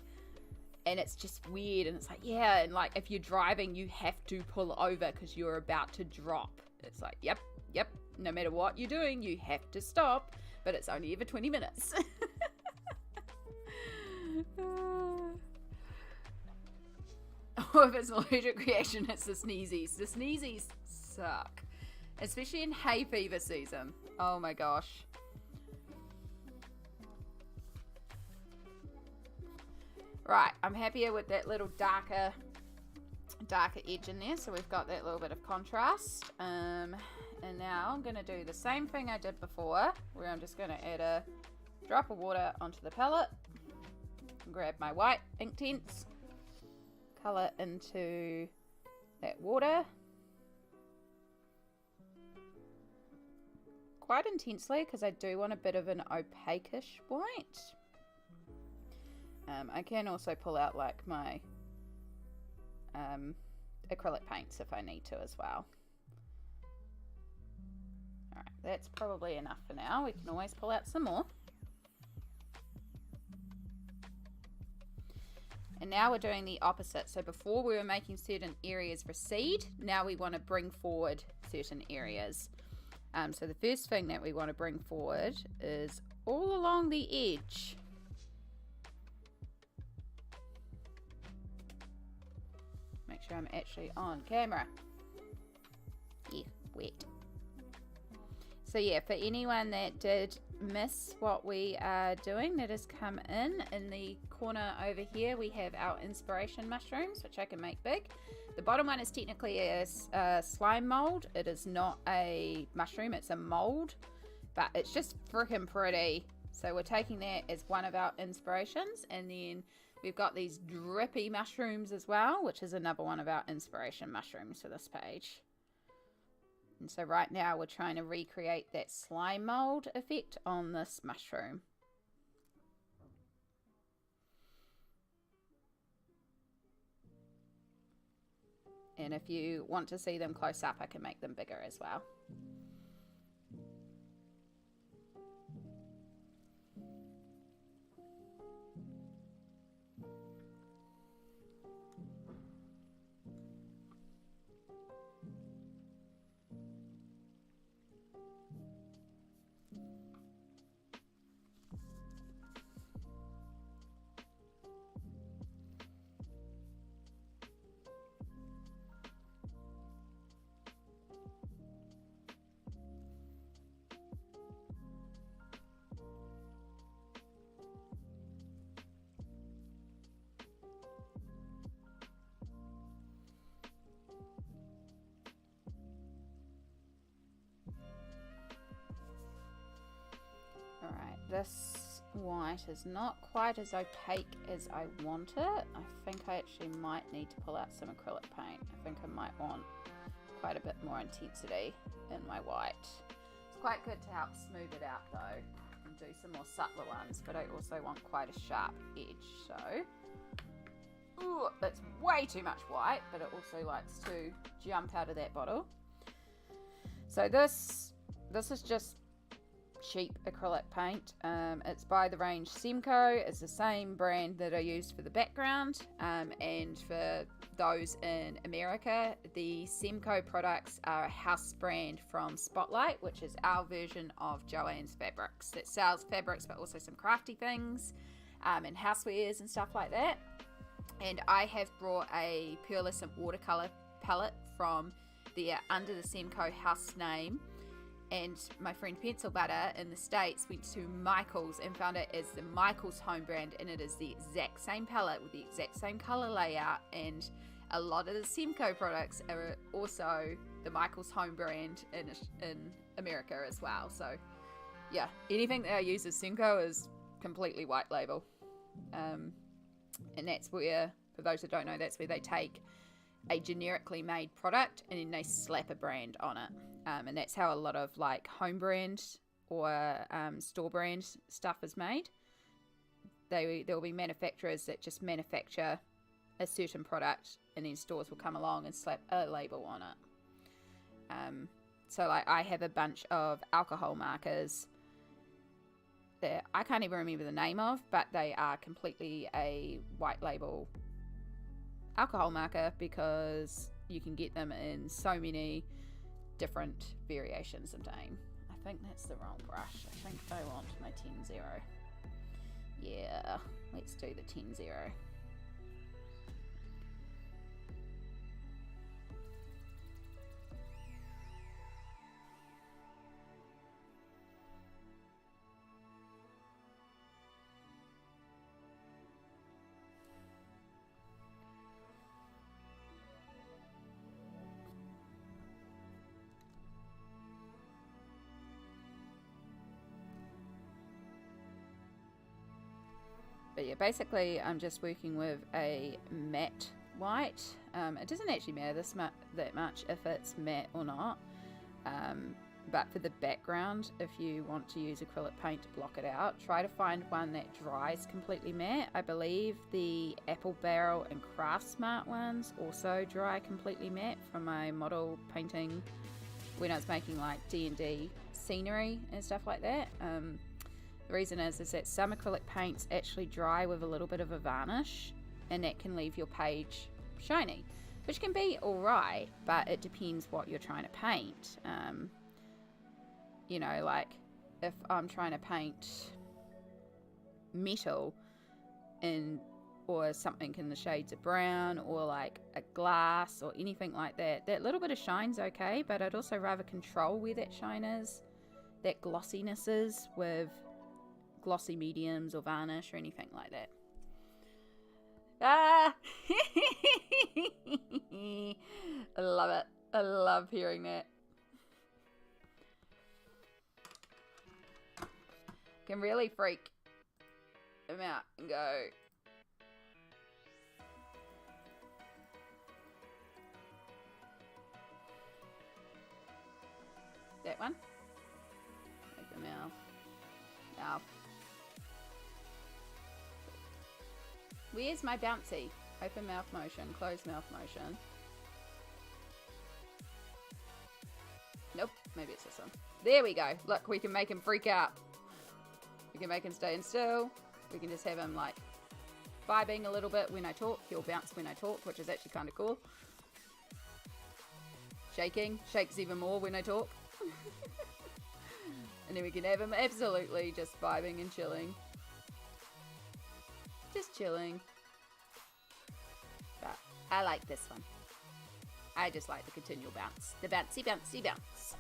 And it's just weird, and it's like, yeah, and like if you're driving, you have to pull over because you're about to drop. It's like, yep, no matter what you're doing, you have to stop, but it's only every 20 minutes. Or if it's an allergic reaction, it's the sneezies. The sneezies suck, especially in hay fever season. Oh my gosh. Right, I'm happier with that little darker edge in there, so we've got that little bit of contrast. And now I'm going to do the same thing I did before, where I'm just going to add a drop of water onto the palette, grab my white Inktense, colour into that water quite intensely because I do want a bit of an opaquish white. I can also pull out like my acrylic paints if I need to as well. Alright, that's probably enough for now. We can always pull out some more. And now we're doing the opposite. So before we were making certain areas recede, now we want to bring forward certain areas. So the first thing that we want to bring forward is all along the edge. Make sure I'm actually on camera. Yeah, wet. So yeah, for anyone that did miss what we are doing, that has come in the corner over here, we have our inspiration mushrooms, which I can make big. The bottom one is technically a slime mold. It is not a mushroom, it's a mold, but it's just freaking pretty. So we're taking that as one of our inspirations, and then we've got these drippy mushrooms as well, which is another one of our inspiration mushrooms for this page. And so right now we're trying to recreate that slime mold effect on this mushroom. And if you want to see them close up, I can make them bigger as well. Alright, this white is not quite as opaque as I want it. I think I actually might need to pull out some acrylic paint. I think I might want quite a bit more intensity in my white. It's quite good to help smooth it out though, and do some more subtler ones, but I also want quite a sharp edge. So, ooh, that's way too much white, but it also likes to jump out of that bottle. So this is just cheap acrylic paint. It's by the range Semco. It's the same brand that I used for the background, and for those in America, the Semco products are a house brand from Spotlight, which is our version of Joanne's Fabrics that sells fabrics but also some crafty things and housewares and stuff like that. And I have brought a pearlescent watercolor palette from there under the Semco house name. And my friend Pencil Butter in the States went to Michael's and found it as the Michael's home brand, and it is the exact same palette with the exact same color layout, and a lot of the Semco products are also the Michael's home brand in America as well. So yeah, anything that I use as Semco is completely white label. And that's where, for those that don't know, that's where they take a generically made product and then they slap a brand on it. And that's how a lot of like home brand or store brand stuff is made. There will be manufacturers that just manufacture a certain product, and then stores will come along and slap a label on it. So like I have a bunch of alcohol markers that I can't even remember the name of, but they are completely a white label alcohol marker because you can get them in so many different variations of name. I think that's the wrong brush. I think I want my 10-0. Yeah, let's do the 10-0. But yeah, basically I'm just working with a matte white. It doesn't actually matter that much if it's matte or not. But for the background, if you want to use acrylic paint to block it out, try to find one that dries completely matte. I believe the Apple Barrel and Craft Smart ones also dry completely matte from my model painting when I was making like D&D scenery and stuff like that. The reason is that some acrylic paints actually dry with a little bit of a varnish, and that can leave your page shiny, which can be alright, but it depends what you're trying to paint. You know, like if I'm trying to paint metal or something in the shades of brown, or like a glass or anything like that, that little bit of shine's okay, but I'd also rather control where that shine is, that glossiness is, with glossy mediums or varnish or anything like that. Ah! I love it. I love hearing that. Can really freak them out and go. That one. Open mouth. Mouth. Where's my bouncy? Open mouth motion, close mouth motion. Nope, maybe it's this one. There we go. Look, we can make him freak out. We can make him stay still. We can just have him like vibing a little bit when I talk. He'll bounce when I talk, which is actually kind of cool. Shaking. Shakes even more when I talk. And then we can have him absolutely just vibing and chilling. Just chilling. But I like this one. I just like the continual bounce. The bouncy, bouncy, bounce.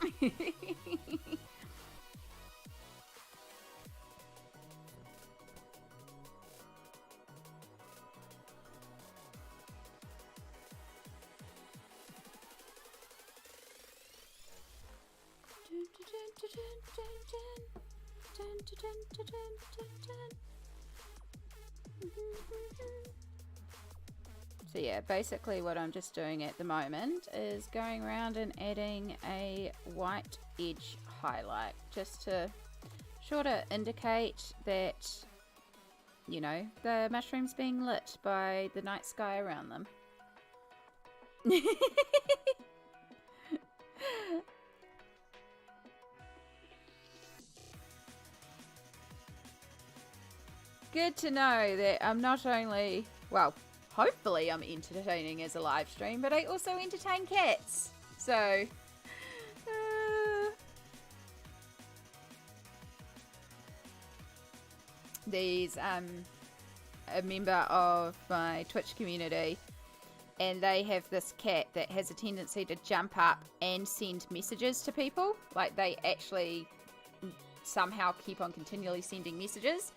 So yeah, basically what I'm just doing at the moment is going around and adding a white edge highlight, just to sort of indicate that, you know, the mushroom's being lit by the night sky around them. Good to know that I'm not only, well, hopefully I'm entertaining as a live stream, but I also entertain cats. So, these, a member of my Twitch community, and they have this cat that has a tendency to jump up and send messages to people. Like, they actually somehow keep on continually sending messages,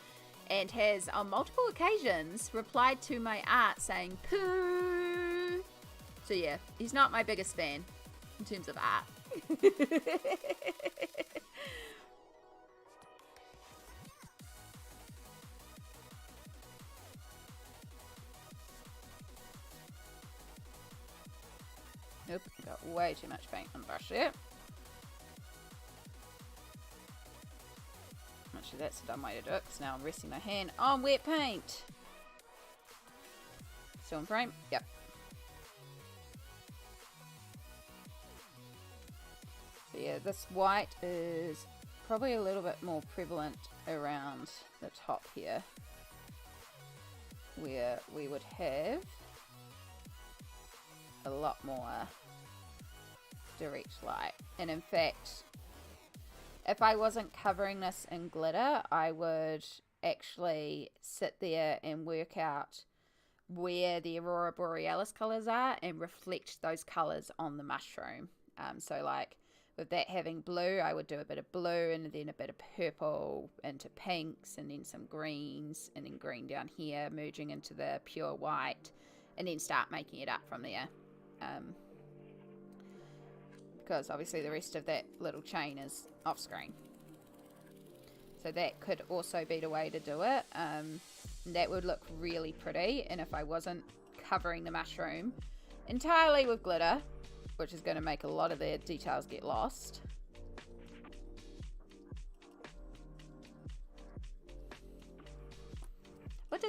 and has on multiple occasions replied to my art saying poo. So yeah, he's not my biggest fan in terms of art. Nope, got way too much paint on the brush there. Actually, that's a dumb way to do it, because now I'm resting my hand on wet paint. Still in frame? Yep. So yeah, this white is probably a little bit more prevalent around the top here, where we would have a lot more direct light. And in fact, if I wasn't covering this in glitter, I would actually sit there and work out where the Aurora Borealis colours are and reflect those colours on the mushroom. So like with that having blue, I would do a bit of blue and then a bit of purple into pinks, and then some greens, and then green down here merging into the pure white, and then start making it up from there. Because obviously the rest of that little chain is off screen. So that could also be the way to do it. That would look really pretty. And if I wasn't covering the mushroom entirely with glitter, which is going to make a lot of the details get lost,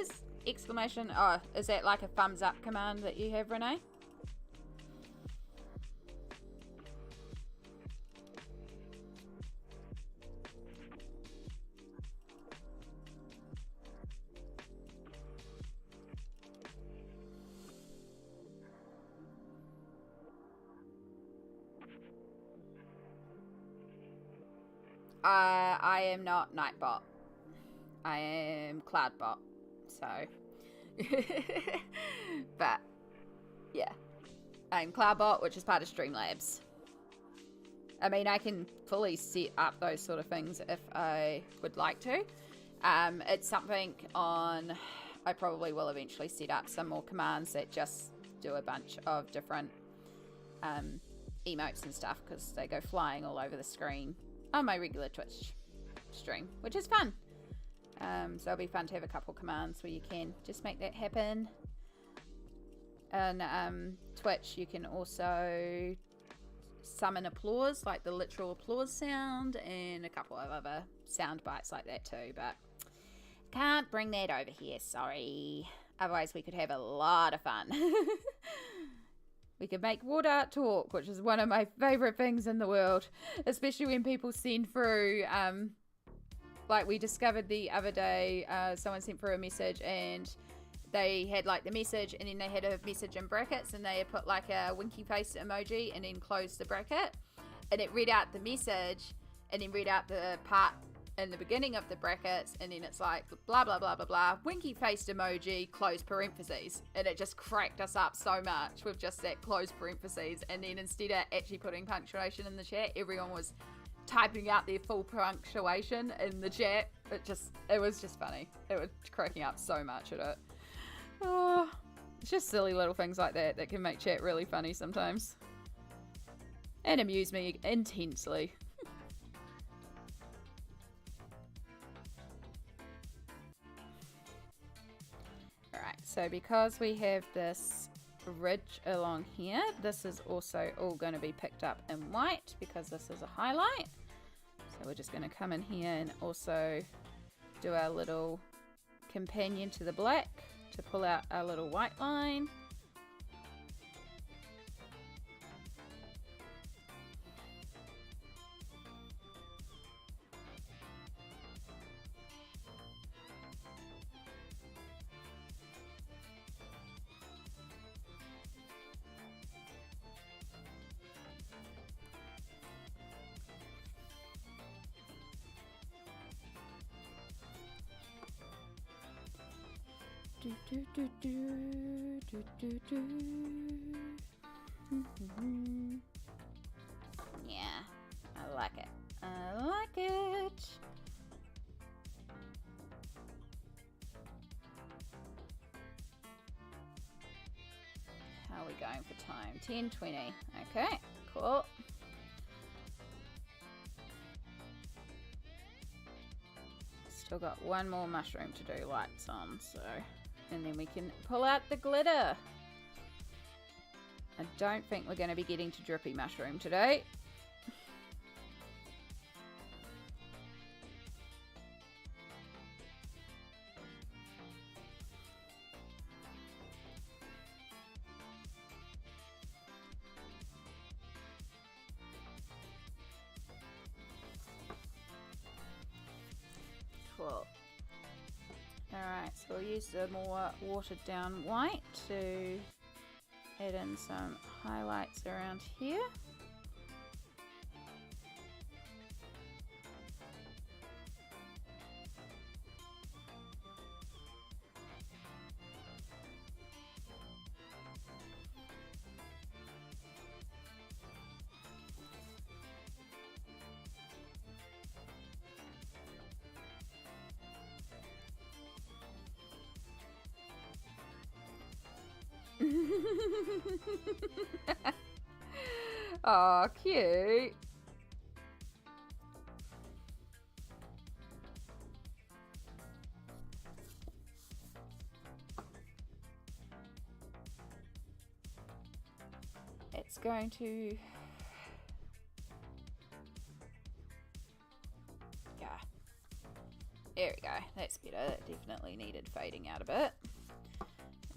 says exclamation. Oh, is that like a thumbs up command that you have, Renee? I am not Nightbot. I am Cloudbot. So, but yeah, I'm Cloudbot, which is part of Streamlabs. I mean, I can fully set up those sort of things if I would like to. It's something on. I probably will eventually set up some more commands that just do a bunch of different emotes and stuff because they go flying all over the screen on my regular Twitch stream, which is fun. So it'll be fun to have a couple commands where you can just make that happen. And Twitch, you can also summon applause, like the literal applause sound, and a couple of other sound bites like that too, but can't bring that over here, sorry. Otherwise we could have a lot of fun. We could make word art talk, which is one of my favorite things in the world, especially when people send through like we discovered the other day, someone sent through a message and they had like the message and then they had a message in brackets and they had put like a winky face emoji and then closed the bracket, and it read out the message and then read out the part in the beginning of the brackets, and then it's like blah blah blah blah blah, winky faced emoji, close parentheses, and it just cracked us up so much with just that close parentheses. And then instead of actually putting punctuation in the chat, everyone was typing out their full punctuation in the chat. It was just funny. It was cracking up so much at it. Oh, it's just silly little things like that that can make chat really funny sometimes and amuse me intensely. Alright, so because we have this ridge along here, this is also all going to be picked up in white because this is a highlight. So we're just going to come in here and also do our little companion to the black to pull out our little white line. Yeah, I like it. I like it. How are we going for time? 10:20. Okay, cool. Still got one more mushroom to do lights on, so, and then we can pull out the glitter. I don't think we're going to be getting to drippy mushroom today. Cool. Alright, so we'll use the more watered down white to add in some highlights around here. Aw, cute. It's going to... Yeah. There we go. That's better. That definitely needed fading out a bit.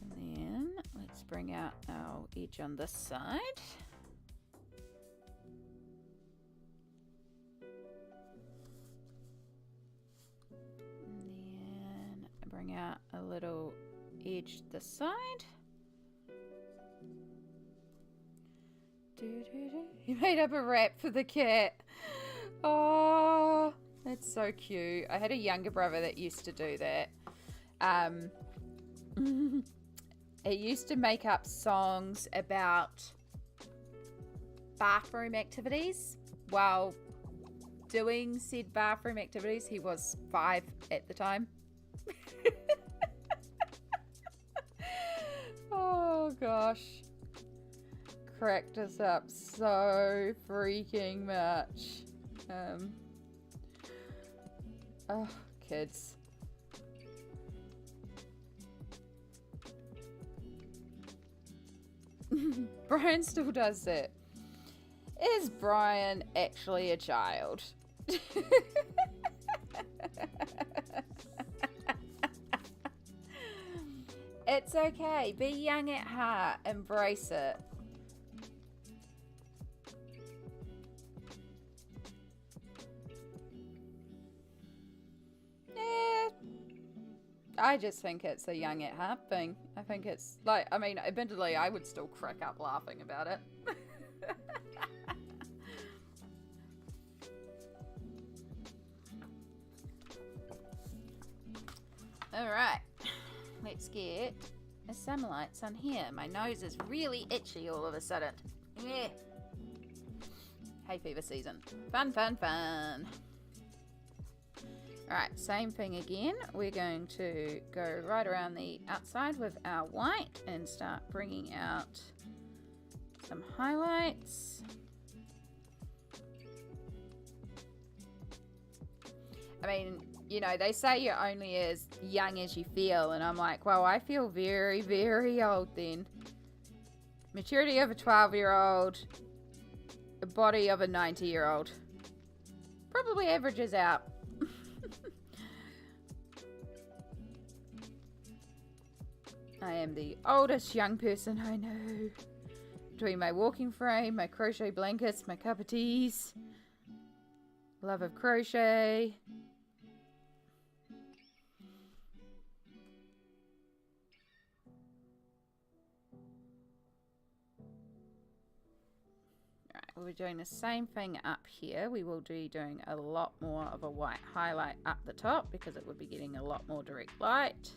And then let's bring out our edge on this side. And then bring out a little edge this side. He made up a rap for the cat. Oh, that's so cute. I had a younger brother that used to do that. He used to make up songs about bathroom activities while doing said bathroom activities. He was 5 at the time. Oh gosh. Cracked us up so freaking much. Oh, kids. Brian still does it. Is Brian actually a child? It's okay. Be young at heart. Embrace it. I just think it's a young at heart thing. I think it's like, I mean, admittedly, I would still crack up laughing about it. Alright, let's get some lights on here. My nose is really itchy all of a sudden. Yeah. Hay fever season. Fun, fun, fun. Alright, same thing again. We're going to go right around the outside with our white and start bringing out some highlights. I mean, you know, they say you're only as young as you feel, and I'm like, well, I feel very, very old then. Maturity of a 12-year-old, a body of a 90-year-old. Probably averages out. I am the oldest young person I know. Between my walking frame, my crochet blankets, my cup of teas, love of crochet. Alright, we'll be doing the same thing up here. We will be doing a lot more of a white highlight up the top because it would be getting a lot more direct light.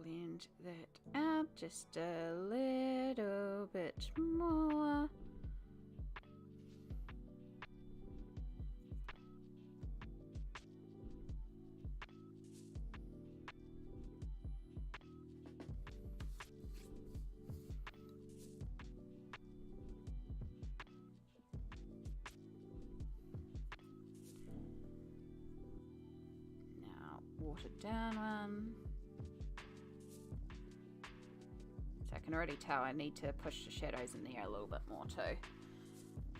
Blend that out just a little bit more. Now watered down one. I can already tell I need to push the shadows in there a little bit more too.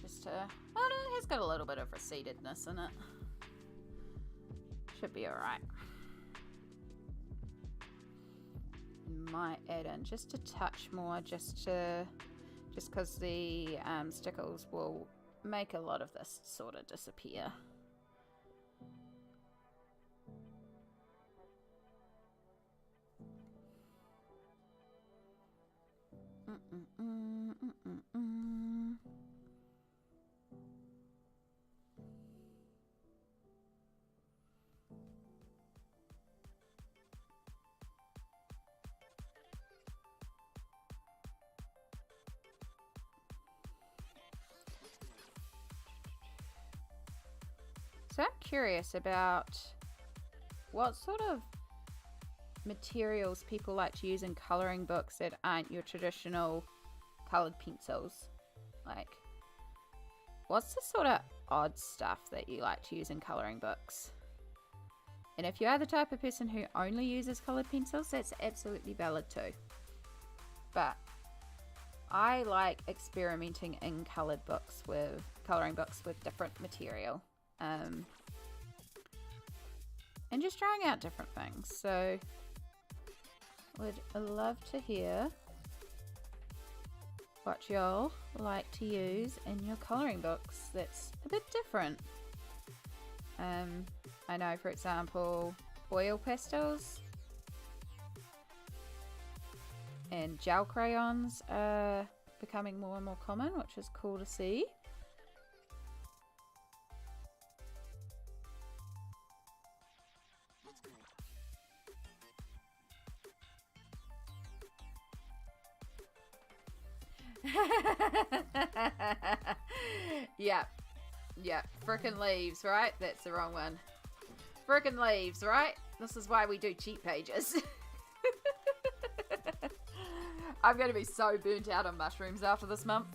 Just to, well, it has got a little bit of recededness in it. Should be alright. Might add in just a touch more just because the stickles will make a lot of this sort of disappear. So I'm curious about what sort of materials people like to use in colouring books that aren't your traditional coloured pencils. Like, what's the sort of odd stuff that you like to use in colouring books? And if you are the type of person who only uses coloured pencils, that's absolutely valid too. But I like experimenting in colouring books with different material. And just trying out different things. So would love to hear what y'all like to use in your colouring books that's a bit different. I know, for example, oil pastels and gel crayons are becoming more and more common, which is cool to see. Yeah, frickin' leaves, right? That's the wrong one. Frickin' leaves, right? This is why we do cheat pages. I'm gonna be so burnt out on mushrooms after this month.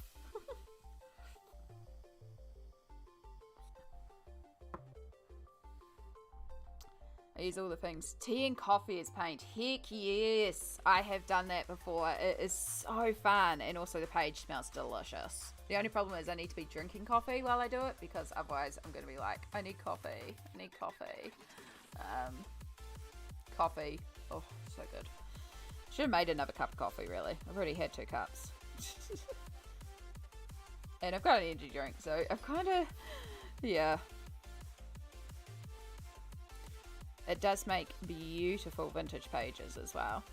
I use all the things. Tea and coffee as paint. Heck yes. I have done that before. It is so fun. And also the page smells delicious. The only problem is I need to be drinking coffee while I do it, because otherwise I'm going to be like, I need coffee. I need coffee. Coffee. Oh, so good. Should have made another cup of coffee, really. I've already had 2 cups. And I've got an energy drink, so I've kind of... Yeah. It does make beautiful vintage pages as well.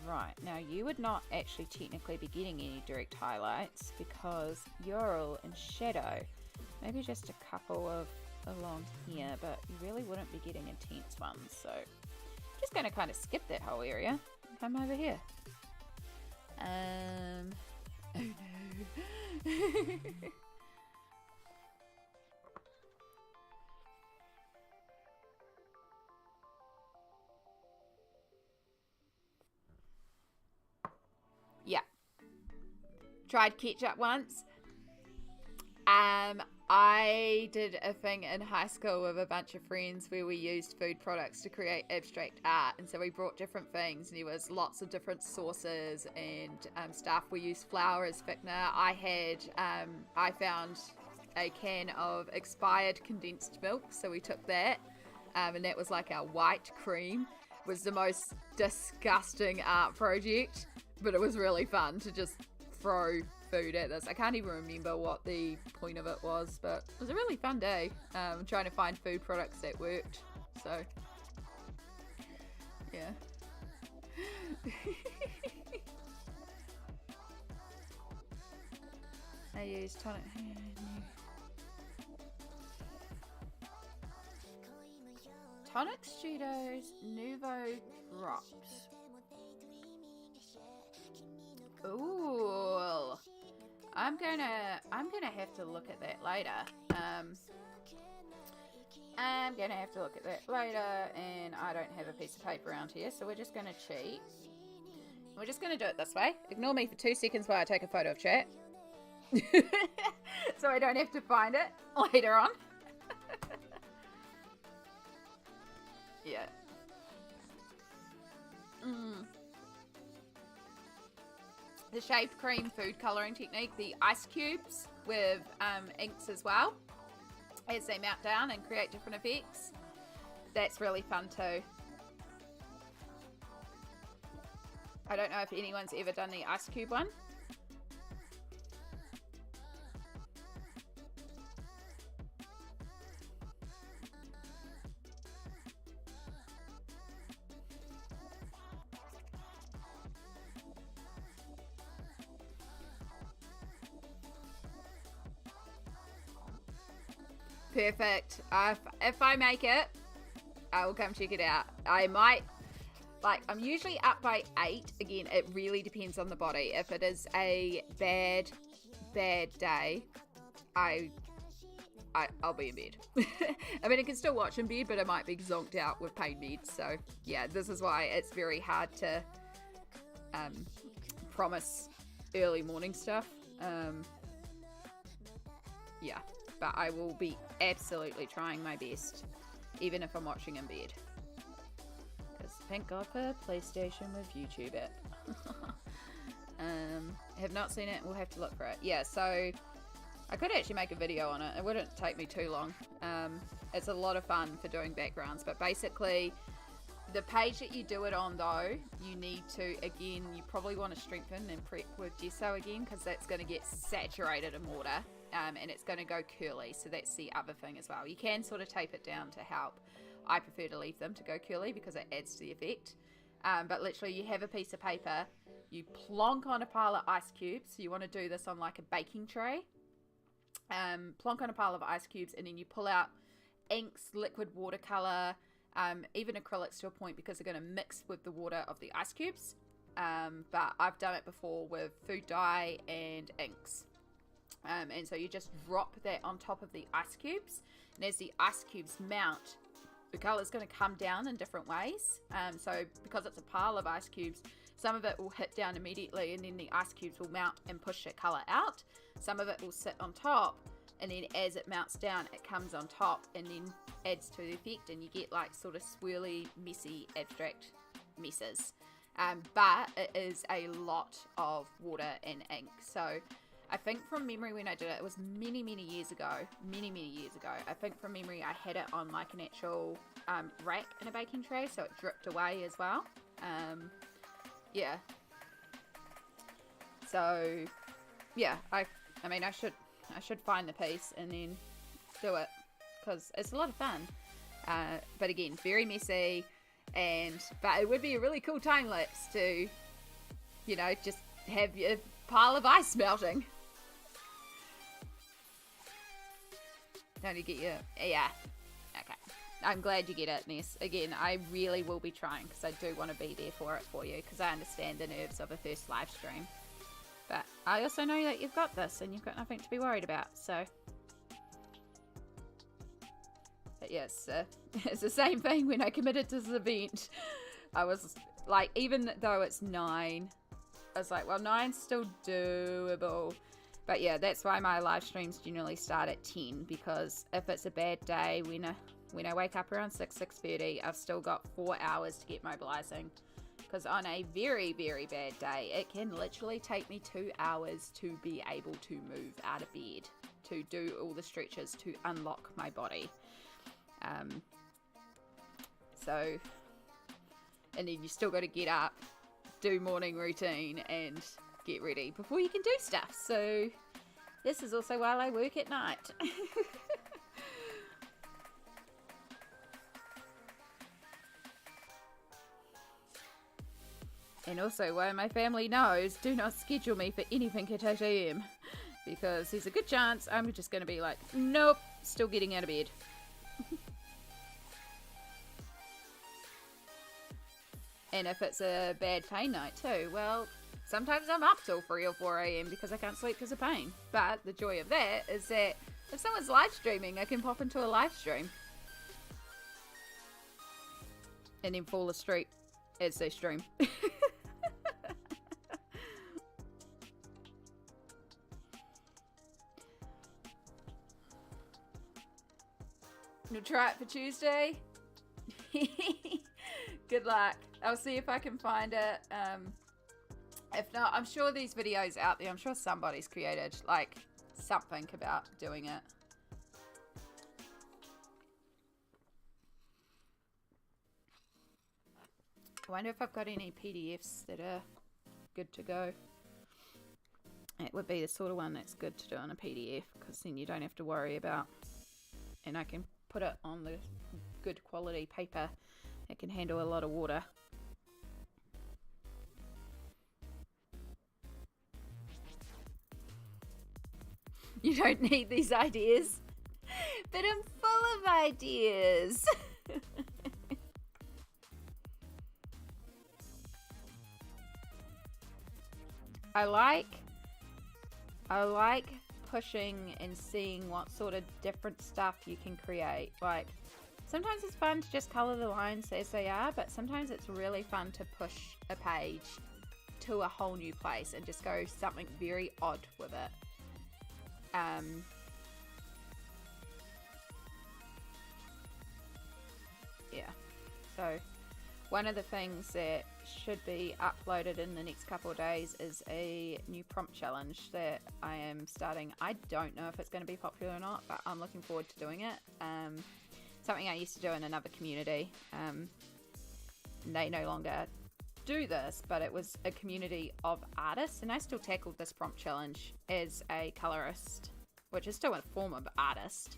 Right, now you would not actually technically be getting any direct highlights because you're all in shadow. Maybe just a couple of along here, but you really wouldn't be getting intense ones. So I'm just going to kind of skip that whole area and come over here. Oh no. Yeah. Tried ketchup once. I did a thing in high school with a bunch of friends where we used food products to create abstract art, and so we brought different things, and there was lots of different sauces and stuff. We used flour as thickener. I found a can of expired condensed milk, so we took that, and that was like our white cream. It was the most disgusting art project, but it was really fun to just throw food at this. I can't even remember what the point of it was, but it was a really fun day trying to find food products that worked. So yeah. I used Tonic Studios Nouveau Drops. Ooh, I'm gonna have to look at that later. I'm gonna have to look at that later, and I don't have a piece of paper around here, so we're just gonna cheat. We're just gonna do it this way. Ignore me for 2 seconds while I take a photo of chat, so I don't have to find it later on. Yeah. The shaved cream food colouring technique, the ice cubes with inks as well, as they melt down and create different effects. That's really fun too. I don't know if anyone's ever done the ice cube one. Perfect. If I make it, I will come check it out. I might, I'm usually up by 8. Again, it really depends on the body. If it is a bad bad day, I'll be in bed. I mean, I can still watch in bed, but I might be zonked out with pain meds. So yeah, this is why it's very hard to promise early morning stuff. Yeah, but I will be absolutely trying my best, even if I'm watching in bed. Because thank God for PlayStation with YouTube it. Have not seen it. We'll have to look for it. Yeah, so I could actually make a video on it. It wouldn't take me too long. It's a lot of fun for doing backgrounds, but basically the page that you do it on, though, you need to, again, you probably want to strengthen and prep with gesso again, because that's going to get saturated in water, and it's going to go curly. So that's the other thing as well. You can sort of tape it down to help. I prefer to leave them to go curly because it adds to the effect. But literally, you have a piece of paper, you plonk on a pile of ice cubes. So you want to do this on like a baking tray. Plonk on a pile of ice cubes, and then you pull out inks, liquid watercolor, even acrylics to a point, because they're going to mix with the water of the ice cubes. But I've done it before with food dye and inks. And so you just drop that on top of the ice cubes, and as the ice cubes mount, the color is going to come down in different ways. So because it's a pile of ice cubes, some of it will hit down immediately, and then the ice cubes will mount and push the color out. Some of it will sit on top, and then as it mounts down, it comes on top and then adds to the effect, and you get like sort of swirly, messy, abstract messes. But it is a lot of water and ink. So I think from memory, when I did it, it was many years ago. I think from memory, I had it on like an actual rack in a baking tray, so it dripped away as well. Yeah. So yeah, I mean, I should find the piece and then do it, because it's a lot of fun. But again, very messy, but it would be a really cool time lapse to, you know, just have your pile of ice melting. Don't you get your, yeah, okay. I'm glad you get it, Ness. Again, I really will be trying, because I do want to be there for it for you, because I understand the nerves of a first live stream. But I also know that you've got this, and you've got nothing to be worried about, so. But yes, it's the same thing when I committed to this event. I was like, even though it's 9, I was like, well, 9's still doable. But yeah, that's why my live streams generally start at 10, because if it's a bad day, when I wake up around 6:30, I've still got 4 hours to get mobilizing. Because on a very bad day, it can literally take me 2 hours to be able to move out of bed, to do all the stretches, to unlock my body. So, and then you still got to get up, do morning routine, and get ready before you can do stuff. So this is also while I work at night. And also why my family knows, do not schedule me for anything at 8 AM, because there's a good chance I'm just going to be like, nope, still getting out of bed. And if it's a bad pain night too, well, sometimes I'm up till 3 or 4 AM because I can't sleep because of pain. But the joy of that is that if someone's live streaming, I can pop into a live stream and then fall asleep as they stream. You'll try it for Tuesday. Good luck. I'll see if I can find it. If not, I'm sure these videos out there, I'm sure somebody's created like something about doing it. I wonder if I've got any PDFs that are good to go. It would be the sort of one that's good to do on a PDF, because then you don't have to worry about, and I can put it on the good quality paper. It can handle a lot of water. You don't need these ideas, but I'm full of ideas. I like I like pushing and seeing what sort of different stuff you can create. Like, sometimes it's fun to just color the lines as they are, but sometimes it's really fun to push a page to a whole new place and just go something very odd with it. Yeah, so one of the things that should be uploaded in the next couple of days is a new prompt challenge that I am starting. I don't know if it's going to be popular or not, but I'm looking forward to doing it. Something I used to do in another community. They no longer do this, but it was a community of artists, and I still tackled this prompt challenge as a colorist, which is still a form of artist,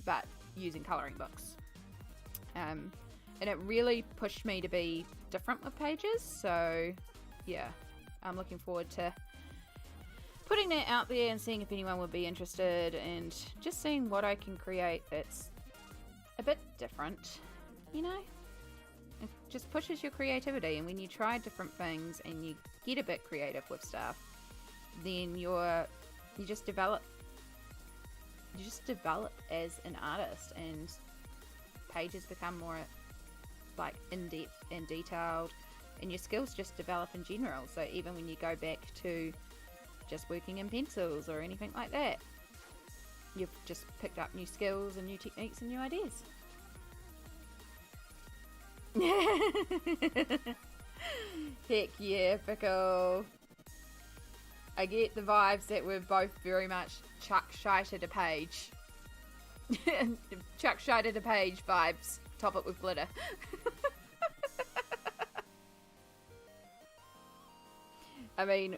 but using coloring books. And it really pushed me to be different with pages, so yeah, I'm looking forward to putting that out there and seeing if anyone would be interested, and just seeing what I can create that's a bit different, you know? It just pushes your creativity, and when you try different things and you get a bit creative with stuff, then you just develop as an artist, and pages become more like in-depth and detailed, and your skills just develop in general. So even when you go back to just working in pencils or anything like that, you've just picked up new skills and new techniques and new ideas. Heck yeah, Pickle. I get the vibes that we're both very much Chuck shited a page. Chuck shited a page vibes. Top it with glitter. I mean,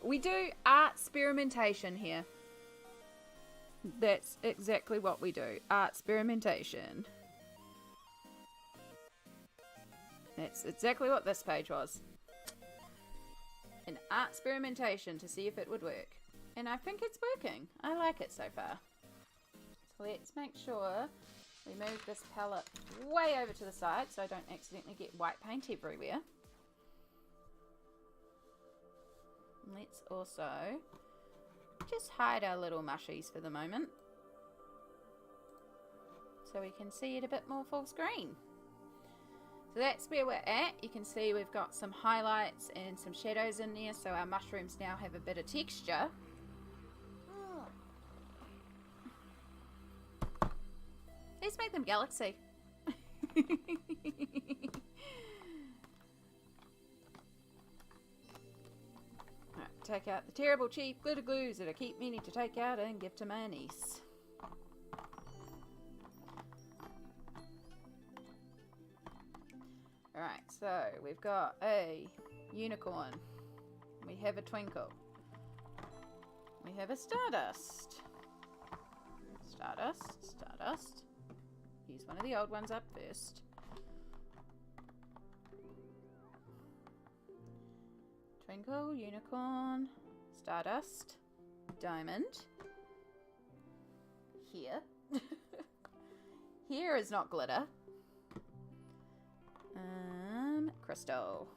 we do art experimentation here. That's exactly what we do. Art experimentation. That's exactly what this page was. An art experimentation to see if it would work. And I think it's working. I like it so far. So let's make sure we move this palette way over to the side so I don't accidentally get white paint everywhere. Let's also just hide our little mushies for the moment so we can see it a bit more full screen. So that's where we're at. You can see we've got some highlights and some shadows in there, so our mushrooms now have a bit of texture. Let's make them galaxy. Right, take out the terrible cheap glitter glues that I keep meaning to take out and give to my niece. Alright, so we've got a unicorn. We have a twinkle. We have a stardust. Stardust. Use one of the old ones up first. Twinkle, unicorn, stardust, diamond. Here. Here is not glitter. Crystal.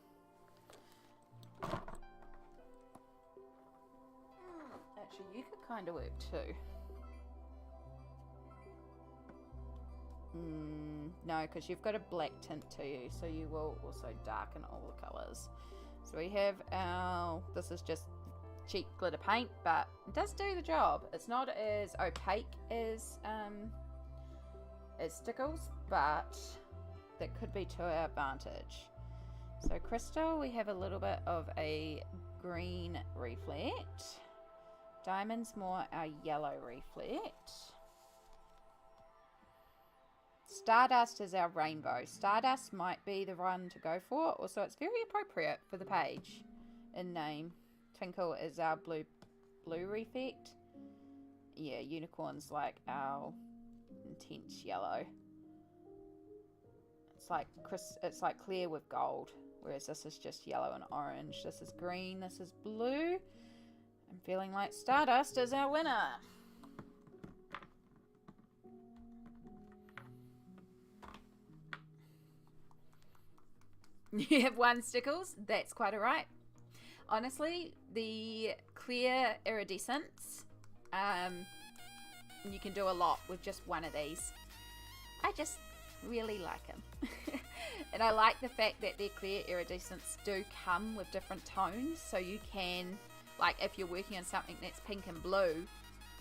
Actually, you could kind of work too. No, because you've got a black tint to you, so you will also darken all the colours. So we have our, this is just cheap glitter paint, but it does do the job. It's not as opaque as Stickles, but that could be to our advantage. So crystal, we have a little bit of a green reflect. Diamond's more our yellow reflect. Stardust is our rainbow. Stardust might be the one to go for. Also, it's very appropriate for the page in name. Twinkle is our blue reflect. Yeah, unicorn's like our intense yellow. It's like clear with gold, whereas this is just yellow and orange. This is green, this is blue. I'm feeling like Stardust is our winner. You have one Stickles, that's quite alright. Honestly, the clear iridescents, you can do a lot with just one of these. I just really like them. And I like the fact that their clear iridescents do come with different tones, so you can, like if you're working on something that's pink and blue,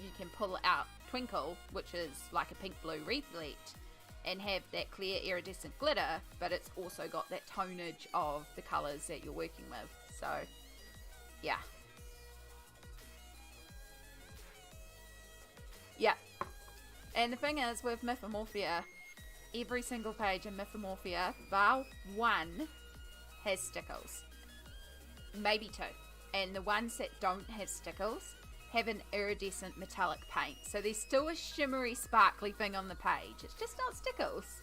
you can pull out Twinkle, which is like a pink blue reflect, and have that clear iridescent glitter, but it's also got that tonage of the colours that you're working with. So yeah. Yeah. And the thing is, with Mythomorphia, every single page in Mythomorphia, bar one, has stickles. Maybe two. And the ones that don't have stickles have an iridescent metallic paint. So there's still a shimmery, sparkly thing on the page. It's just not stickles.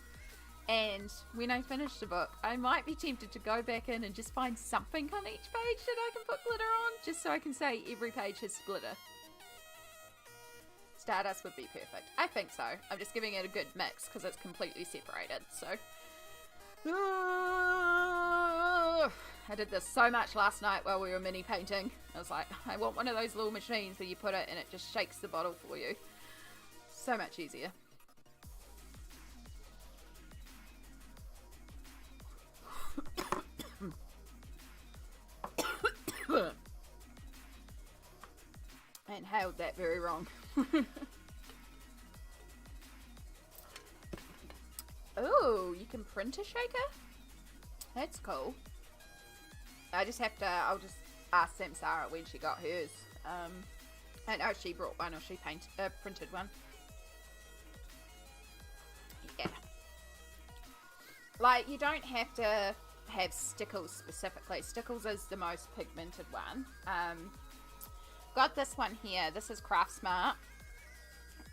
And when I finish the book, I might be tempted to go back in and just find something on each page that I can put glitter on, just so I can say every page has glitter. Stardust would be perfect. I think so. I'm just giving it a good mix because it's completely separated. So I did this so much last night while we were mini painting. I was like, I want one of those little machines where you put it and it just shakes the bottle for you. So much easier. I inhaled that very wrong. Oh, you can print a shaker? That's cool. I'll just ask Samsara when she got hers. I know she brought one or she printed one. Yeah. Like, you don't have to have stickles specifically. Stickles is the most pigmented one. Got this one here. This is Craft Smart.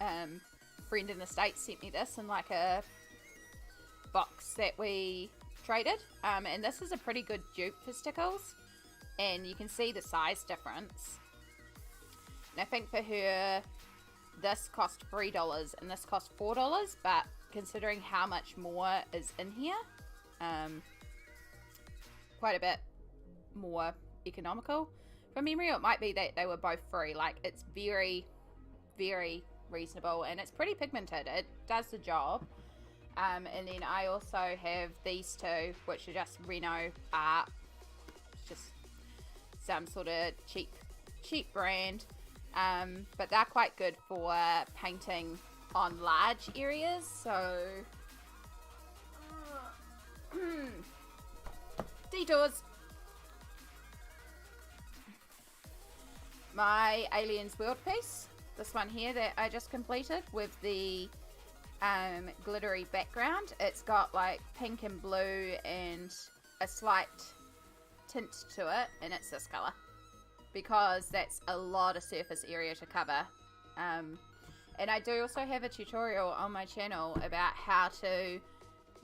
Friend in the States sent me this in like a box that we traded. And this is a pretty good dupe for stickles. And you can see the size difference. And I think for her, this cost $3 and this cost $4. But considering how much more is in here, quite a bit more economical. From memory, it might be that they were both free. Like, it's very, very reasonable, and it's pretty pigmented. It does the job. And then I also have these two, which are just Reno Art. It's just some sort of cheap brand. But they're quite good for painting on large areas. So, detours. My Aliens World piece, this one here that I just completed with the glittery background. It's got like pink and blue and a slight tint to it, and it's this color because that's a lot of surface area to cover. And I do also have a tutorial on my channel about how to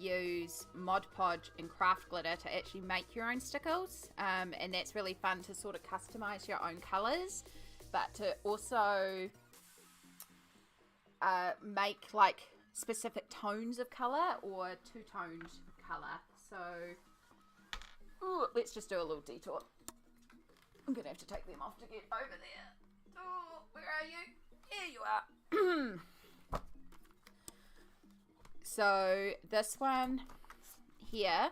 use Mod Podge and craft glitter to actually make your own stickles, and that's really fun to sort of customize your own colors, but to also make like specific tones of color or two-toned color. So let's just do a little detour. I'm gonna have to take them off to get over there. Oh, where are you? Here you are. So this one here,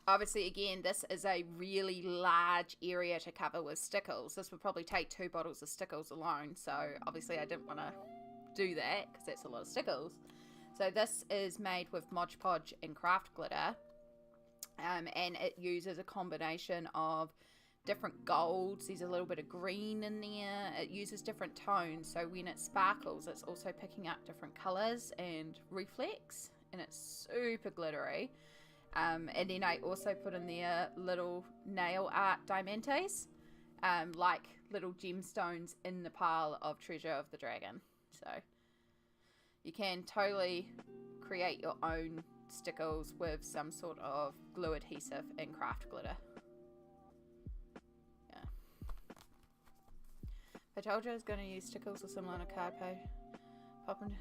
obviously again, this is a really large area to cover with stickles. This would probably take 2 bottles of stickles alone. So obviously I didn't want to do that because that's a lot of stickles. So this is made with Mod Podge and craft glitter. And it uses a combination of different golds. There's a little bit of green in there. It uses different tones, so when it sparkles it's also picking up different colors and reflex, and it's super glittery. And then I also put in there little nail art diamantes, like little gemstones in the pile of Treasure of the Dragon. So you can totally create your own stickles with some sort of glue adhesive and craft glitter. I told you I was going to use stickles or something on a card page. Pop them.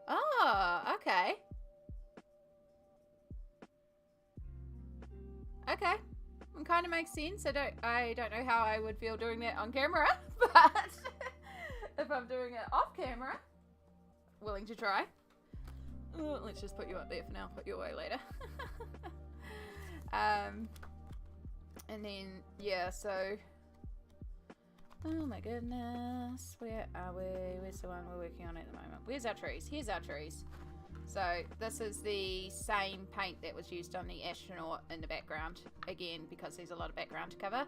Oh, okay. Okay. It kind of makes sense. I don't know how I would feel doing that on camera, but if I'm doing it off camera, willing to try. Let's just put you up there for now, put you away later. And then, yeah, so, oh my goodness, where are we? Where's the one we're working on at the moment? Where's our trees? Here's our trees. So this is the same paint that was used on the astronaut in the background, again, because there's a lot of background to cover.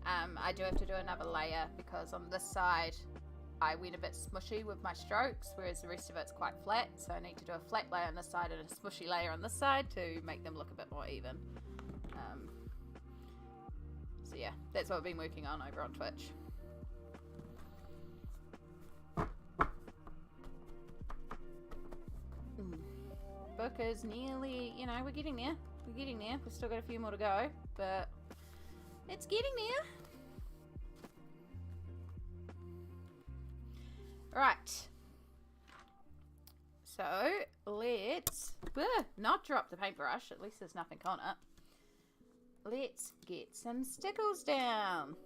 I do have to do another layer because on this side I went a bit smushy with my strokes, whereas the rest of it's quite flat, so I need to do a flat layer on this side and a smushy layer on this side to make them look a bit more even. So yeah, that's what I've been working on over on Twitch. Book is nearly, you know, we're getting there. We're getting there. We've still got a few more to go, but it's getting there. Right. So let's not drop the paintbrush. At least there's nothing on it. Let's get some stickles down.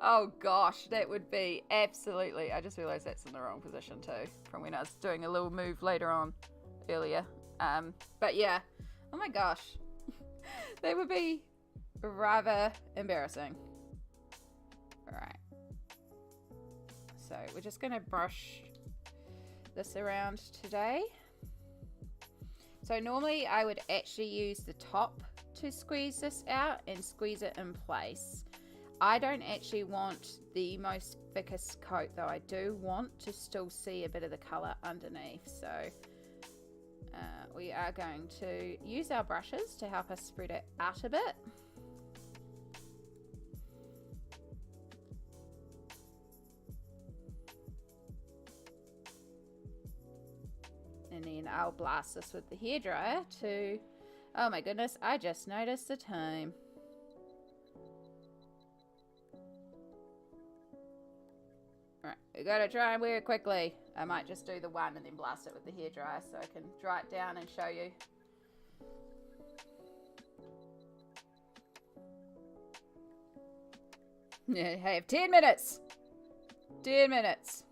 Oh gosh, that would be absolutely... I just realised that's in the wrong position too, from when I was doing a little move later on earlier. But yeah, oh my gosh, that would be rather embarrassing. Alright, so we're just going to brush this around today. So normally I would actually use the top to squeeze this out and squeeze it in place. I don't actually want the most thickest coat though. I do want to still see a bit of the colour underneath. So we are going to use our brushes to help us spread it out a bit. And then I'll blast this with the hairdryer to... Oh my goodness, I just noticed the time. Alright, we gotta try and wear it quickly. I might just do the one and then blast it with the hairdryer so I can dry it down and show you. Yeah, I have 10 minutes. 10 minutes.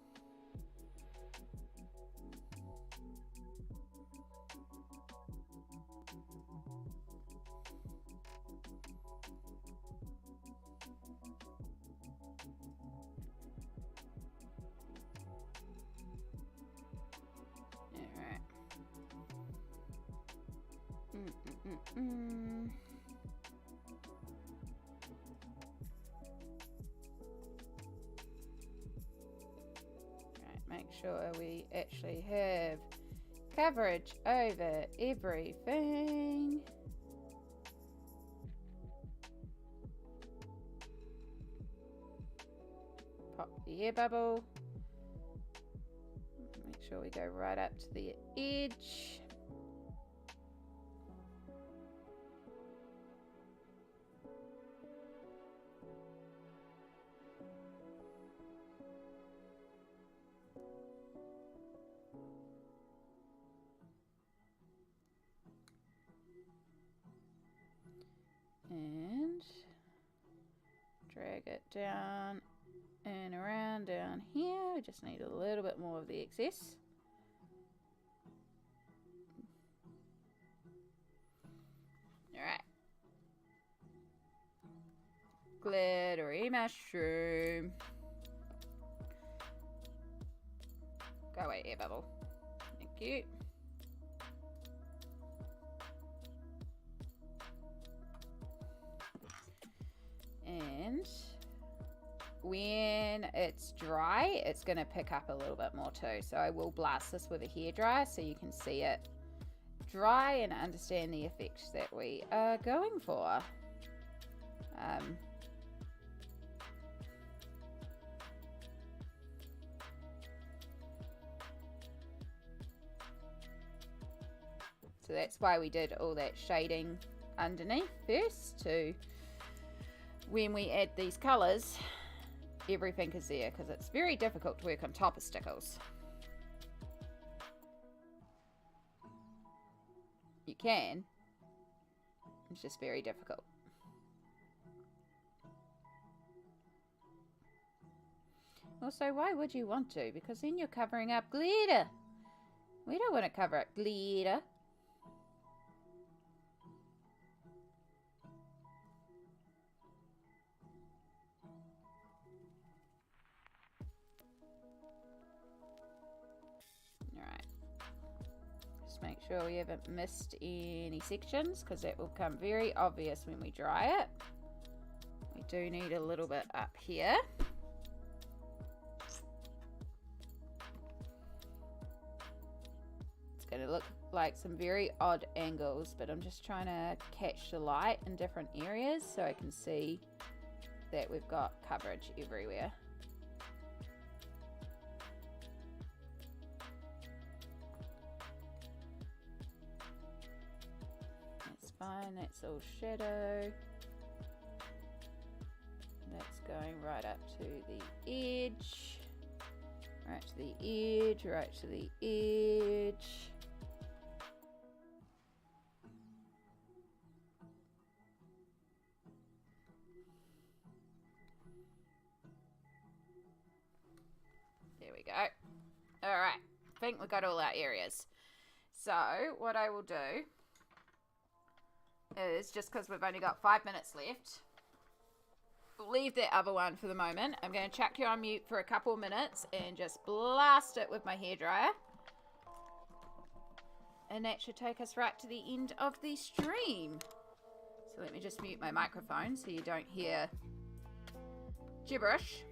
Make sure we actually have coverage over everything. Pop the air bubble. Make sure we go right up to the edge. And drag it down and around down here. We just need a little bit more of the excess. Alright. Glittery mushroom. Go away, air bubble. Thank you. And when it's dry, it's going to pick up a little bit more too. So I will blast this with a hairdryer so you can see it dry and understand the effects that we are going for. So that's why we did all that shading underneath first, to when we add these colours, everything is there, because it's very difficult to work on top of stickles. You can. It's just very difficult. Also, why would you want to? Because then you're covering up glitter. We don't want to cover up glitter. Alright. Just make sure we haven't missed any sections, because that will become very obvious when we dry it. We do need a little bit up here. Going to look like some very odd angles, but I'm just trying to catch the light in different areas so I can see that we've got coverage everywhere. That's fine, that's all shadow. That's going right up to the edge. Right to the edge, right to the edge. There we go. Alright, I think we've got all our areas. So, what I will do is, just because we've only got 5 minutes left, leave that other one for the moment. I'm going to chuck you on mute for a couple of minutes and just blast it with my hairdryer. And that should take us right to the end of the stream. So let me just mute my microphone so you don't hear gibberish.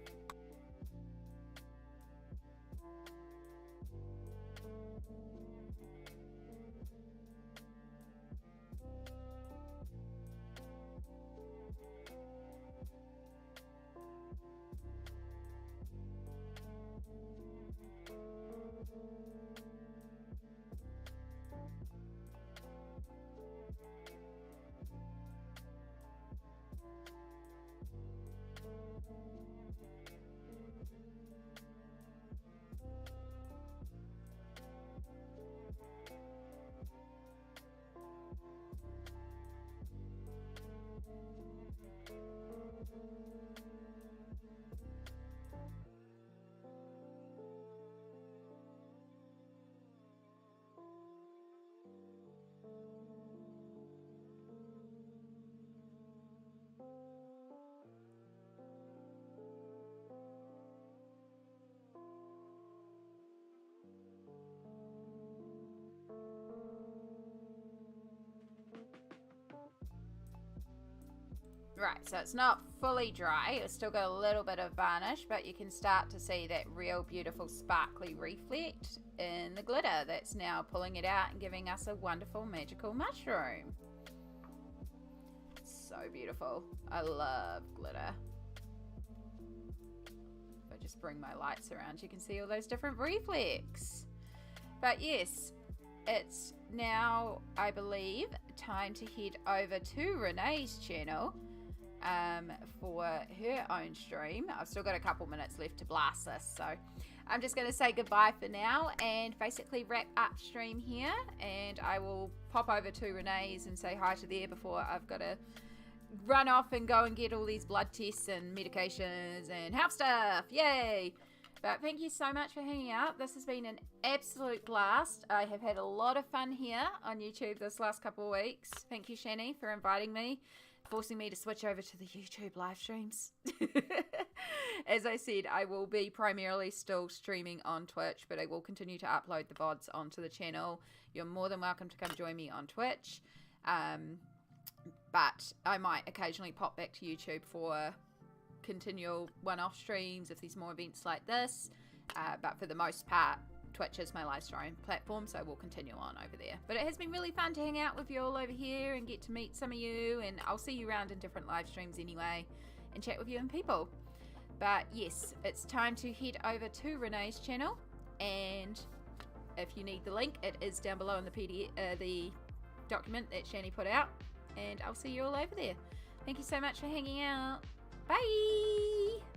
Right, so it's not fully dry. It's still got a little bit of varnish, but you can start to see that real beautiful sparkly reflect in the glitter that's now pulling it out and giving us a wonderful magical mushroom. So beautiful. I love glitter. If I just bring my lights around, you can see all those different reflects. But yes, it's now, I believe, time to head over to Renee's channel for her own stream. I've still got a couple minutes left to blast this, so I'm just going to say goodbye for now and basically wrap up stream here, and I will pop over to Renee's and say hi to there before I've got to run off and go and get all these blood tests and medications and health stuff. Yay! But thank you so much for hanging out. This has been an absolute blast. I have had a lot of fun here on YouTube this last couple of weeks. Thank you, Shani, for inviting me, forcing me to switch over to the YouTube live streams. As I said, I will be primarily still streaming on Twitch, but I will continue to upload the VODs onto the channel. You're more than welcome to come join me on Twitch. But I might occasionally pop back to YouTube for continual one-off streams if there's more events like this, but for the most part Twitch is my live stream platform, so we'll continue on over there. But it has been really fun to hang out with you all over here and get to meet some of you, and I'll see you around in different live streams anyway and chat with you and people. But yes, it's time to head over to Renee's channel, and if you need the link, it is down below in the PDF, the document that Shani put out, and I'll see you all over there. Thank you so much for hanging out. Bye!